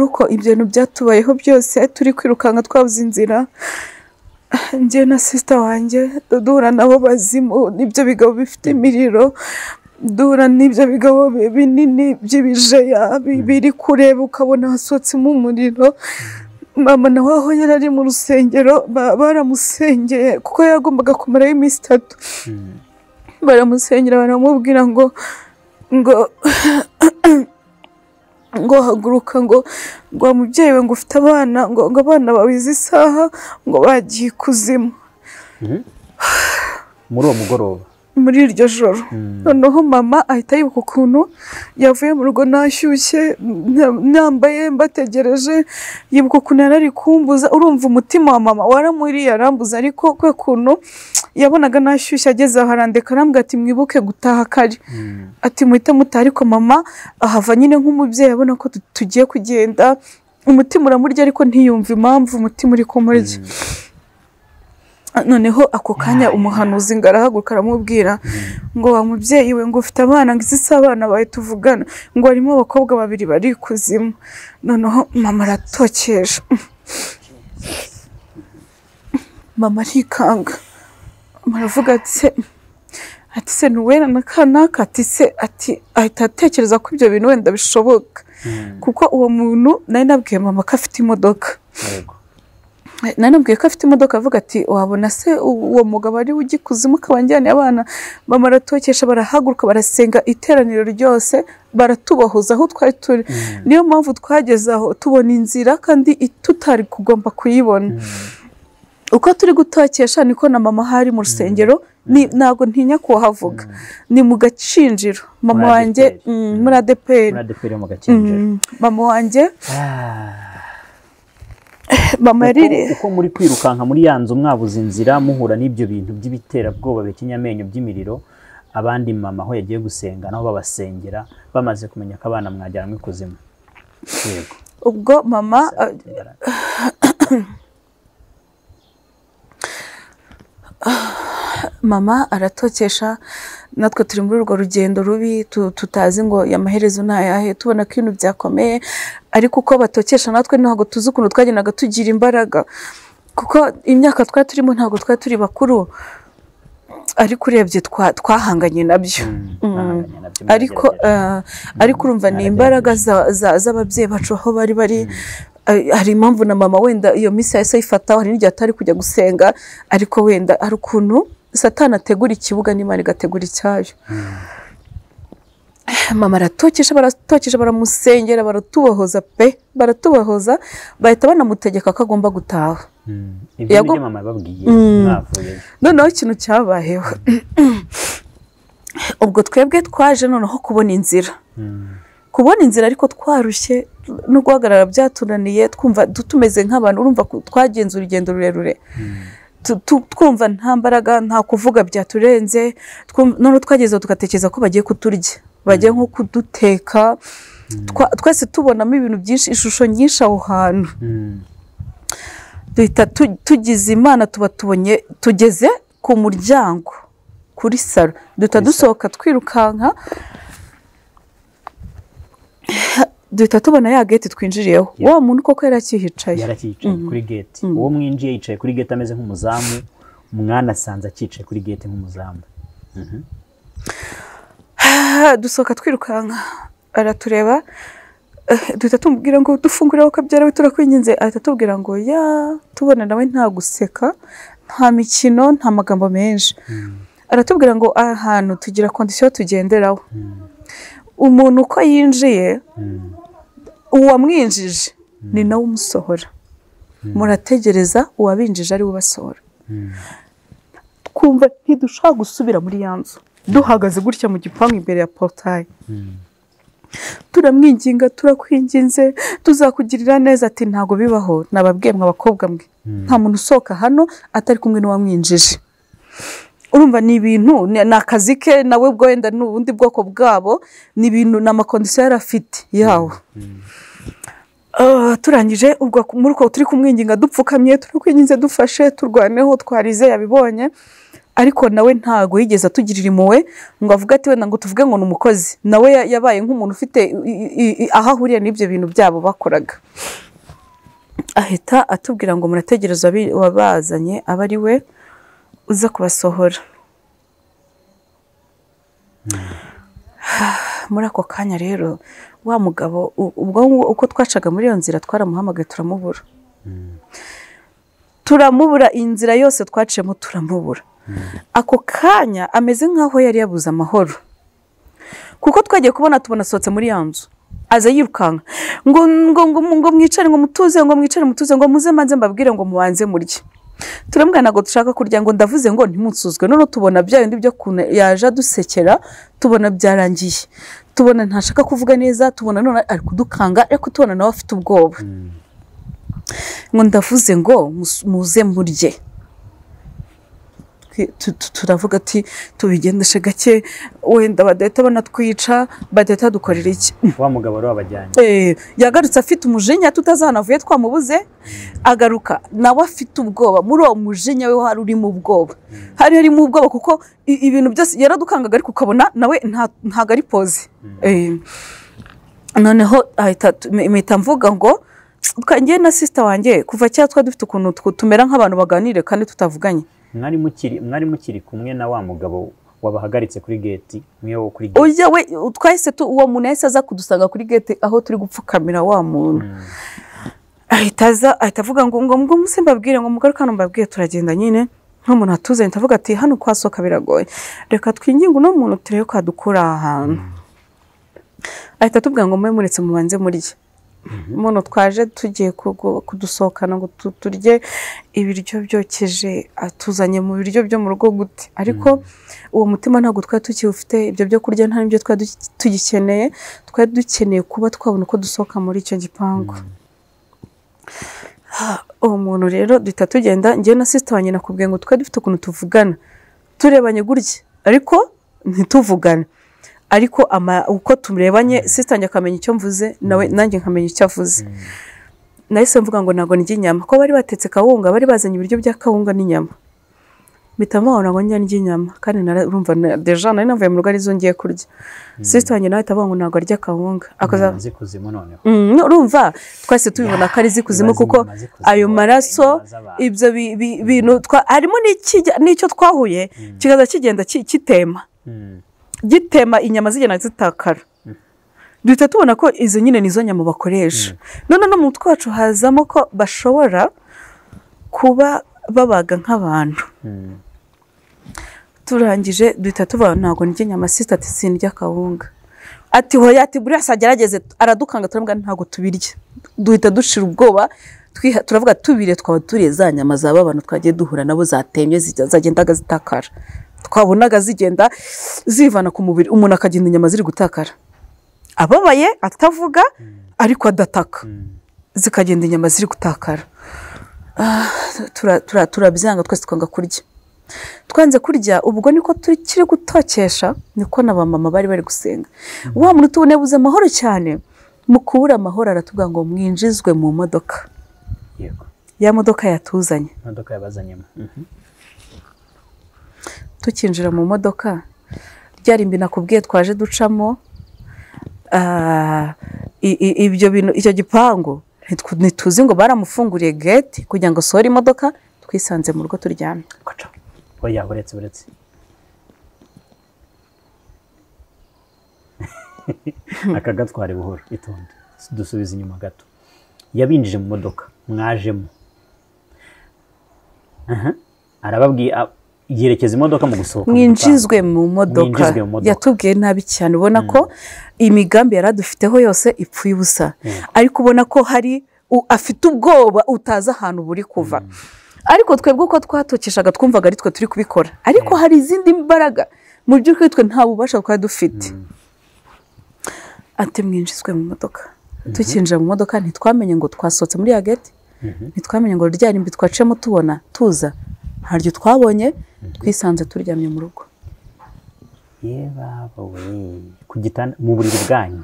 uko ibintu byatubayeho byose, turi kwirukanka twabuze inzira, njye na sister wanjye duhura nabo bazimu, n'ibyo bigabo bifite imiriro, duhura n'ibyo bigabo binini by'ibijeya biri kureba ukabona hasohotsemo umuriro. Mama nawe aho yari ari mu rusengero baramusengeye, kuko yagombaga kumaraho iminsi 3. Baramusengera baramubwira ngo haguruka, ngo mubyeyi we ngo ufite abana, ngo abana bawe izi saha ngo bagiye ikuzimu. Muri uwo mugoroba, muri iryo joro, noneho mama ahita yibuka ukuntu yavuye mu rugo nashyushye, nambaye mbategereje, yibuka ukuntu yarari kumbuza. Urumva umutima wa mama waramuriye arambuza, ariko kwe kuntu yabonaga nashyushye, ageze aho arandeka arambwira ati mwibuke gutaha kare, ati muhite mutaha. Ariko mama ahava nyine nk'umubyeyi abona ko tugiye kugenda, umutima uramurya ariko ntiyumva impamvu umutima uri kumurya. Noneho ako kanya umuhanuzi ngo arahaguruka aramubwira ngo wa mubyeyi we ngo ufite abana, ngo izi si abana bawe tuvugana, ngo harimo abakobwa 2 bari ikuzimu. Noneho mama aratokeje, mama arikanga, aravuga ati ati se ntuwera na kanaka ati se ati ahita atekereza ko ibyo bintu wenda bishoboka kuko uwo muntu nari nabwiye mama ko afite imodoka nanabwiye ko afite imodoka avuga ati wabona se uwo mugabo ari ugikuzimu kabanjyaniye abana mama aratokesha barahaguruka barasenga iteraniro ryose baratubohoza aho twari turi niyo mpamvu twageze aho tubona inzira kandi tutari kugomba kuyibona uko turi gutokesha niko na mama hari mu rusengero ntabwo ntinya kuhavuga ni mu Gacinjiro mama wanjye muri ADPR mu Gacinjiro mama wanjye mama yarire uko muri kwirukanka muri ya nzu mwabuze inzira muhura n'ibyo bintu by'ibiterabwoba bekinyamenyo by'imiriro abandi mama aho yagiye gusenga naho babasengera bamaze kumenya ko abana mwajyanwe ikuzimu yego ubwo mama mama aratokesha natwe turi muri urwo rugendo rubi tutazi ngo amaherezo ntayahe tubona ko ibintu byakomeye ariko uko batokesha natwe ntabwo tuzi ukuntu twagendaga tugira imbaraga kuko imyaka twari turimo ntabwo twari turi bakuru ariko urebye twahanganye nabyo ariko urumva ni imbaraga z'ababyeyi bacu aho bari hari impamvu na mama wenda iyo minsi yahise ayifata hari n'igihe atari kujya gusenga ariko wenda hari ukuntu Satani ategura ikibuga n'Imana igategura icyayo mama aratokesha baramusengera baratubohoza baratubohoza bahita banamutegeka ko agomba gutaha ibyo mama yababwiye mwavuye noneho ikintu cyabayeho ubwo twebwe twaje noneho kubona inzira ariko twarushye no guhagarara byatunaniye twumva tumeze nk'abantu urumva twagenze urugendo rurerure twumva nta mbaraga nta kuvuga byaturenze none twagezeho tugatekereza ko bagiye kuturya bagiye nko kuduteka twese tubonamo ibintu byinshi ishusho nyinshi aho hantu duhita tugize Imana tuba tubonye tugeze ku muryango kuri salo duhita dusohoka twirukanka duhita tubona ya gate twinjiriyeho wa muntu koko yarakihicaye kuri gate uwo mwinjiye yicaye kuri gate ameze nk'umuzamu umwana asanze akicaye kuri gate nk'umuzamu dusohoka twirukanka aratureba duhita tumubwira ngo dufungure ukabyara turakwinginze ahita tubwira ngo tubona nawe nta guseka nta mikino nta magambo menshi aratubwira ngo ahantu tugira kondisiyo tugenderaho umuntu uko yinjiye uwamwinjije ni nawe umusohora murategereza uwabinjije ari we ubasohora twumva ntidushobora gusubira muri ya nzu duhagaze gutya mu gipangu imbere ya portail turamwinginga turakwinginze tuzakugirira neza ati ntago bibaho nababwiye mwe abakobwa mwe nta muntu usohoka hano atari kumwe n'uwamwinjije urumva ni ibintu ni akazi ke nawe bwo wenda n'ubundi bwoko bwabo ni ibintu n'amakondisiyo yarafite yawo turangije ubwo muri uko turi kumwinginga dupfukamye turakwinginze dufashe turwaneho twarize yabibonye ariko nawe ntago yigeze atugirira impuhwe ngo avuga ati wenda ngo tuvuge ngo ni umukozi nawe yabaye nk'umuntu ufite aho ahuriye n'ibyo bintu byabo bakoraga ahita atubwira ngo murategereza wabazanye aba ari we uza kubasohora muri ako kanya rero wa mugabo ubwo uko twacaga muri iyo nzira twaramuhamagaye turamubura inzira yose twaciyemo turamubura ako kanya ameze nk'aho yari yabuze amahoro kuko twagiye tubona asohotse muri ya nzu aza yirukanka ngo mwicare ngo mutuze ngo muze manze mbabwire ngo mubanze murye turambwira ntabwo dushaka kurya ngo ndavuze ngo ntimunsuzwe none tubona bya bindi byo kuntu yaje adusekera tubona byarangiye tubona ntashaka kuvuga neza tubona none ari kudukanga ariko tubona nawe afite ubwoba ngo ndavuze ngo muze murye turavuga ati tubigendeshe gake wenda badahita banatwica badahita dukorera iki wa mugabo rero abajyanye yagarutse afite umujinya tutazanavuye twamubuze agaruka nawe afite ubwoba muri uwo mujinya we hari urimo ubwoba harimo ubwoba kuko ibintu byose yaradukangaga ariko ukabona nawe ntago ari poze noneho ahita mvuga ngo twangiye na sister wanjye kuva cyangwa twari dufite ukuntu tumera nk'abantu baganire kandi tutavuganye mwari mukiri kumwe na wa mugabo wabahagaritse kuri gate mwiyo kuri gate ujya we twahise uwo muntu yahise aza kudusanga kuri gate aho turi gupfukamira wa muntu ahita avuga ngo musimbabwire ngo mugaruka hano mbabwiye turagenda nyine nk'umuntu atuzanye ndavuga ati hano kwasohoka biragoye reka twinginge uno muntu turebe ko adukura ahantu ahita atubwira ngo muretse mubanze murye umuntu twaje tugiye kudusohokana ngo turye ibiryo byokeje atuzanye mu biryo byo mu rugo gute ariko uwo mutima ntabwo twari tukiwufite ibyo byo kurya nta n'ibyo twari tugikeneye twari dukeneye kuba twabona uko dusohoka muri icyo gipangu uwo muntu rero duhita tugenda njyewe na sister wanjye nakubwiye ngo twari dufite ukuntu tuvugana turebanye gutya ariko ntituvugane ariko uko turebanye sister wanjye akamenya icyo mvuze nawe nanjye nkamenya icyo avuze nahise mvuga ngo ntabwo ndya inyama ko bari batetse kawunga bari bazanye ibiryo bya kawunga n'inyama mpita mbona ngo ndya inyama kandi narumva deja nari navuye mu rugo arizo ngiye kurya sister wanjye nawe atavuga ngo ntabwo arya kawunga zikuzimu noneho urumva twese tubibona ko ari zikuzimu kuko ayo maraso ibyo bintu harimo n'icyo twahuye kikaza kigenda gitema inyama zigenda zitakara duhita tubona ko izo nyine nizo nyama bakoresha none no mu mutwe wacu hazamo ko bashobora kuba babaga nk'abantu turangije duhita tuvuga ntabwo ndya inyama sister ati sindya kawunga ati hoya ati buri wese agerageze aradukanga turavuga ntabwo tubirya duhita dushira ubwoba turavuga tubire twaba turiye za nyama zaba abantu twagiye duhura nabo zatemye zagendaga zitakara twabonaga zigenda zivana ku mubiri umuntu akagenda inyama ziri gutakara ababaye atavuga ariko adataka zikagenda inyama ziri gutakara turabyanga twese twanga kurya twanze kurya ubwo niko tukiri gutokesha niko n'abamama bari gusenga wa muntu tubonebuze amahoro cyane mu kubura amahoro aratubwira ngo mwinjizwe mu modoka yego ya modoka yatuzanye modoka yabazanyemo tukinjira mu modoka ryari mbi nakubwiye twaje ducamo ibyo bintu icyo gipangu ntituzi ngo baramufunguriye gate kugira ngo sohore imodoka twisanze mu rugo turyamye oya buretse aka gatware buhoro itonde dusubiza inyuma gato yabinjije mu modoka mwajemo arababwiye yerekeza imodoka mu gusohoka mwinjizwe mu modoka yatubwiye nabi cyane ubona ko imigambi yaradufiteho yose ipfuye ubusa ariko ubona ko hari afite ubwoba utaza ahantu buri kuva ariko twebwe uko twatokeshaga twumvaga ari twe turi kubikora ariko hari izindi mbaraga mu by'ukuri twe nta bubasha twari dufite ati mwinjizwe mu modoka tukinjira mu modoka ntitwamenye ngo twasohotse muri ya gate ntitwamenye ngo ryari mbi twacemo tubona tuza ntaryo twabonye twisanze turyamye mu rugo yeba we ku gitanda mu buriri bwanyu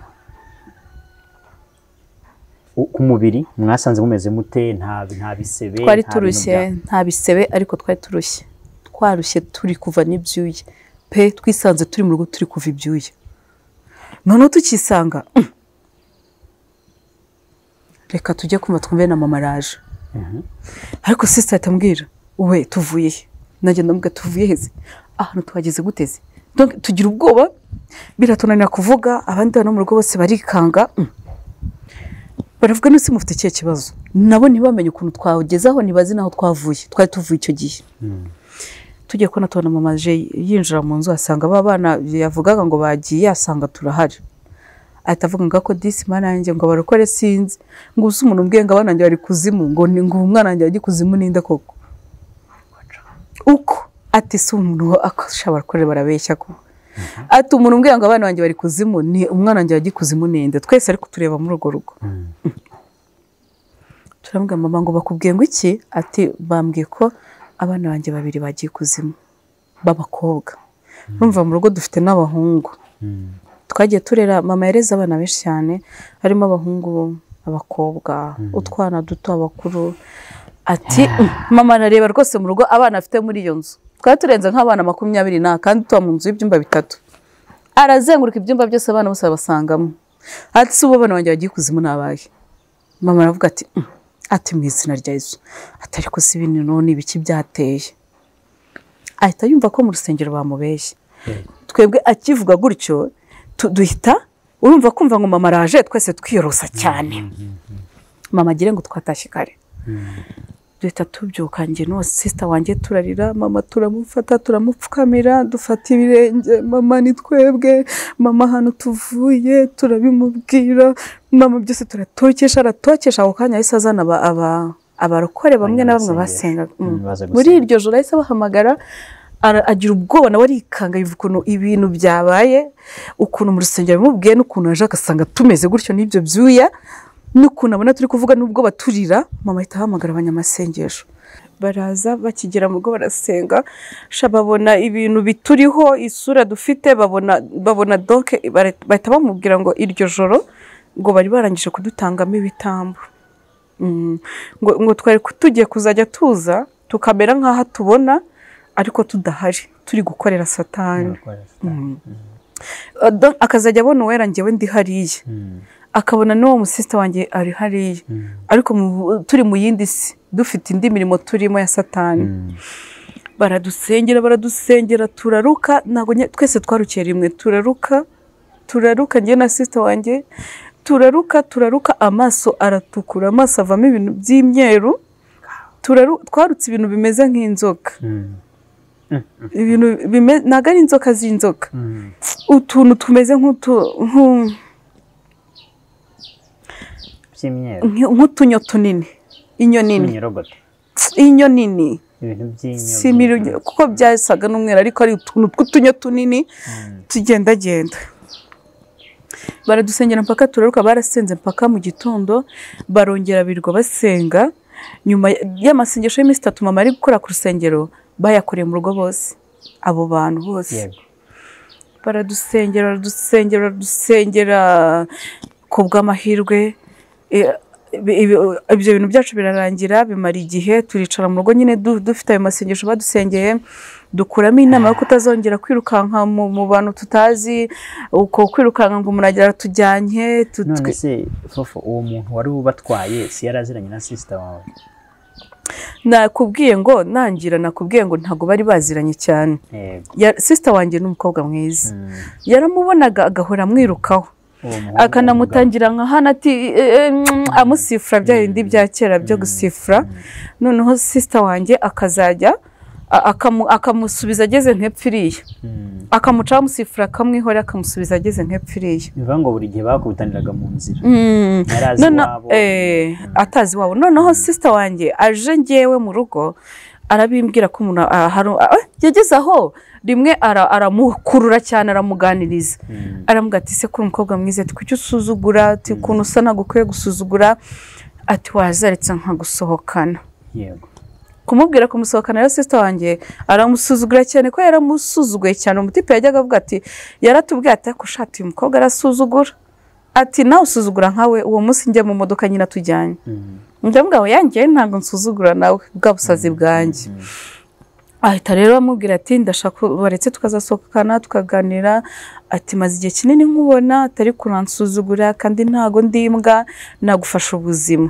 ku mubiri mwasanze mumeze mute nta bisebe twari turushye nta bisebe ariko twari twarushye turi kuva n'ibyuye pe twisanze turi mu rugo turi kuva ibyuye none tukisanga reka tujye kumva twumve na mama araje ariko sister atambwira we tuvuye he nagenda mbwa tuvuye heze ahantu twageze guteze donc tugira ubwoba biratunanira kuvuga abandi bana mu rugo bose barikanga baravuga n'isi mufite ikihe kibazo nabo ntibamenye ukuntu twagezaho nibazi naho twavuye twari tuvuye icyo gihe tugiye kubona tubona mama aje yinjira mu nzu asanga aba bana yavugaga ngo bagiye asanga turahari ahita avuga ngo ko disi mana yanjye ngo barokore sinzi ngo uzi umuntu umbwiye ngo abana banjye bari kuzimu ngo umwana wanjye yagiye kuzimu ninde koko uko ati si umuntu akashobora kureba barabeshya ko ati umuntu umbwiye ngo abana banjye bari kuzimu ni umwana wanjye yagiye kuzimu ninde twese ariko tureba muri urwo rugo turambwira mama ngo bakubwiye ngo iki ati bambwiye ko abana banjye babiri bagiye kuzimu b'abakobwa numva mu rugo dufite n'abahungu twagiye turera mama yareze abana benshi cyane harimo abahungu abakobwa utwana duto abakuru ati mama arareba rwose mu rugo abana afite muri iyo nzu twari turenze nk'abana 20 kandi tuba mu nzu y'ibyumba 3 arazenguruka ibyumba byose abana bose basangamo ati si ubu abana banjye bagiye kuzimu nabaye mama aravuga ati mu izina rya Yesu atari ko si ibintu none ibiki byateye ahita yumva ko mu rusengero bamubeshye twebwe akivuga gutyo duhita urumva kumva ngo mama araje twese twiyorosa cyane mama agire ngo twatashye kare duhita tubyuka njye no sister wanjye turarira mama turamufata turamupfukamira dufata ibirenge mama ni twebwe mama hano tuvuye turabimubwira mama byose aratokesha ako kanya yahise azana abarokore bamwe na bamwe basenga muri iryo joro yahise abahamagara agira ubwoba nawe arikanga yivuga ukuntu ibintu byabaye ukuntu mu rusengero bimubwiye n'ukuntu yaje agasanga tumeze gutyo n'ibyo byuya n'ukuntu abona turi kuvuga n'ubwo baturira mama ahita ahamagara abanyamasengesho baraza bakigera mu rugo barasenga babona ibintu bituriho isura dufite babona donc bahita bamubwira ngo iryo joro ngo bari barangije kudutangamo ibitambo ngo twari tugiye kuzajya tuza tukamera nk'aho tubona ariko tudahari turi gukorera satani akazajya abona uwera njyewe ndi hariya akabona n'uwo musista wanjye ari hariya ariko turi mu yindi si dufite indi mirimo turimo ya satani baradusengera turaruka ntabwo twese twarukiye rimwe turaruka njye na sista wanjye turaruka amaso aratukura amaso avamo ibintu by'imyeru twarutse ibintu bimeze nk'inzoka ibintu ntabwo ari inzoka z'inzoka utuntu tumeze nk'utunyo tunini inyo nini kuko byasaga n'umweru ariko ari utuntu tw'utunyo tunini tugendagenda baradusengera mpaka turaruka barasenze mpaka mu gitondo barongera birirwa basenga nyuma y'amasengesho y'iminsi 3 mama ari gukora ku rusengero bayakoreye mu rugo bose abo bantu bose baradusengera ku bw'amahirwe ibyo bintu byacu birarangira bimara igihe turicara mu rugo nyine dufite ayo masengesho badusengeye dukuramo inama yo kutazongera kwirukanka mu bantu tutazi uko kwirukanka ngo umuntu tujyanye none se fofo uwo muntu wari ubatwaye si yaraziranye na sister wawe nakubwiye ngo ntago bari baziranye cyane sister wanjye n'umukobwa mwiza yaramubonaga agahora amwirukaho akanamutangira nka hano ati amusifura bya bindi bya kera byo gusifura noneho sister wanjye akazajya akamusubiza ageze nk'epfiriye akamuca amusifura akamwihora akamusubiza ageze nk'epfiriye bivuga ngo buri gihe bakubitaniraga mu nzira atazi wabo noneho sister wanjye aje ngewe mu rugo arabimbwira ko umuntu yageze aho rimwe aramukurura cyane aramuganiriza aramuga ati se kuri umukobwa mwiza ati kuki usuzugura ati ukuntu usa nagukwiye gusuzugura ati wazaretse nkagusohokana yego kumubwira kumusohokana rero sister wanjye aramusuzugura cyane ko yaramusuzuguye cyane umutipe yajyaga avuga ati yaratubwiye ati ko shati uyu mukobwa arasuzugura ati nawe usuzugura nkawe uwo munsi njye mu modoka nyina tujyanye ndavuga ngo yanjye ntabwo nsuzugura nawe bwa busazi bwanjye ahita rero amubwira ati ndashaka baretse tukazasohokana tukaganira ati maze igihe kinini nkubona atari kuransuzugura kandi ntago ndimbwa nagufasha ubuzima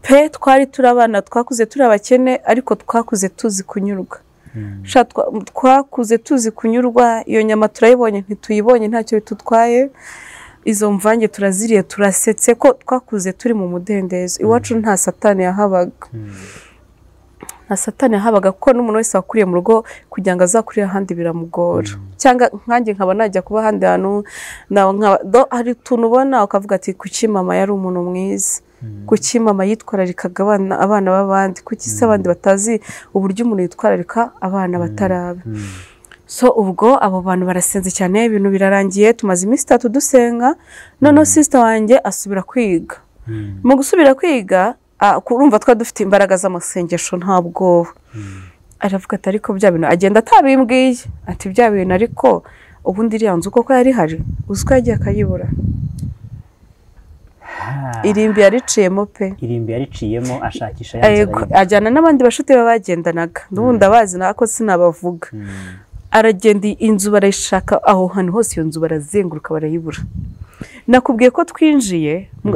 pe twari turabana twakuze turi abakene ariko twakuze tuzi kunyurwa twakuze tuzi kunyurwa iyo nyama turayibonye ntituyibonye ntacyo bitutwaye izo mvange turaziriye turasetse ko twakuze turi mu mudendezo iwacu nta satani yahabaga kuko n'umuntu wese wakuriye mu rugo kugira ngo azakurire ahandi biramugora cyangwa nkanjye nkaba najya kuba ahandi hantu hari utuntu ubona ukavuga ati kuki mama yari umuntu mwiza kuki mama yitwararikaga abana b'abandi kuki se abandi batazi uburyo umuntu yitwararika abana bataraba so ubwo abo bantu barasenze cyane ibintu birarangiye tumaze iminsi 3 dusenga noneho sister wanjye asubira kwiga mu gusubira kwiga kurumva twa dufite imbaraga z'amasengesho ntabwo aravuga ati ariko bya bintu agenda atabimbwiye ati bya bintu ariko ubundi iriyanze uko yari hari uziko yagiye akayibura irimbi yariciyemo ashakisha ajyana n'abandi bashuti bagendanaga n'ubundi abazi nako sinabavuga aragenda inzu barayishaka aho hantu hose iyo nzu barazenguruka barayibura nakubwiye ko twinjiye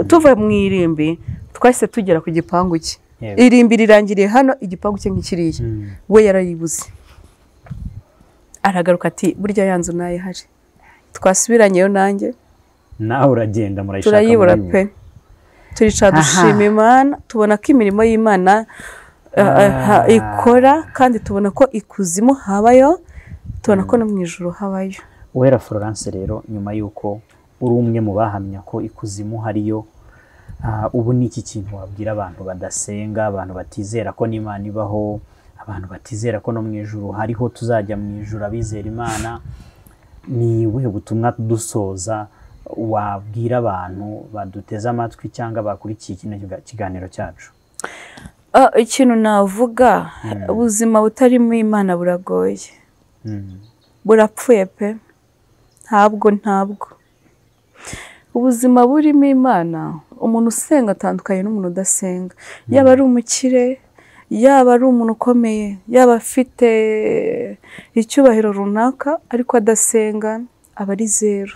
tuva mu irimbi twahise tugera ku gipangu cye irimbi rirangiriye hano igipangu cye nk'ikiriye we yarayibuze aragaruka ati burya ya nzu nayo ihari, twasubiranyeyo nanjye nawe uragenda murayishaka turayibura pe, turicara dushima Imana, tubona ko imirimo y'Imana ikora, kandi tubona ko ikuzimu habayo, tubona ko no mu ijuru habayo. Uwera Florence rero nyuma y'uko uri umwe mu bahamya ko ikuzimu hariyo, ubu ni iki kintu wabwira abantu badasenga, abantu batizera ko n'Imana ibaho, abantu batizera ko no mu ijuru hariho tuzajya mu ijuru abizera Imana? Ni ubuhe butumwa dusoza wabwira abantu baduteze amatwi cyangwa bakurikiye kino kiganiro cyacu? Ikintu navuga, ubuzima butarimo Imana buragoye, burapfuye pe, ntabwo ubuzima burimo Imana, umuntu usenga atandukanye n'umuntu udasenga, yaba ari umukire, yaba ari umuntu ukomeye, yaba afite icyubahiro runaka ariko adasenga aba ari zero.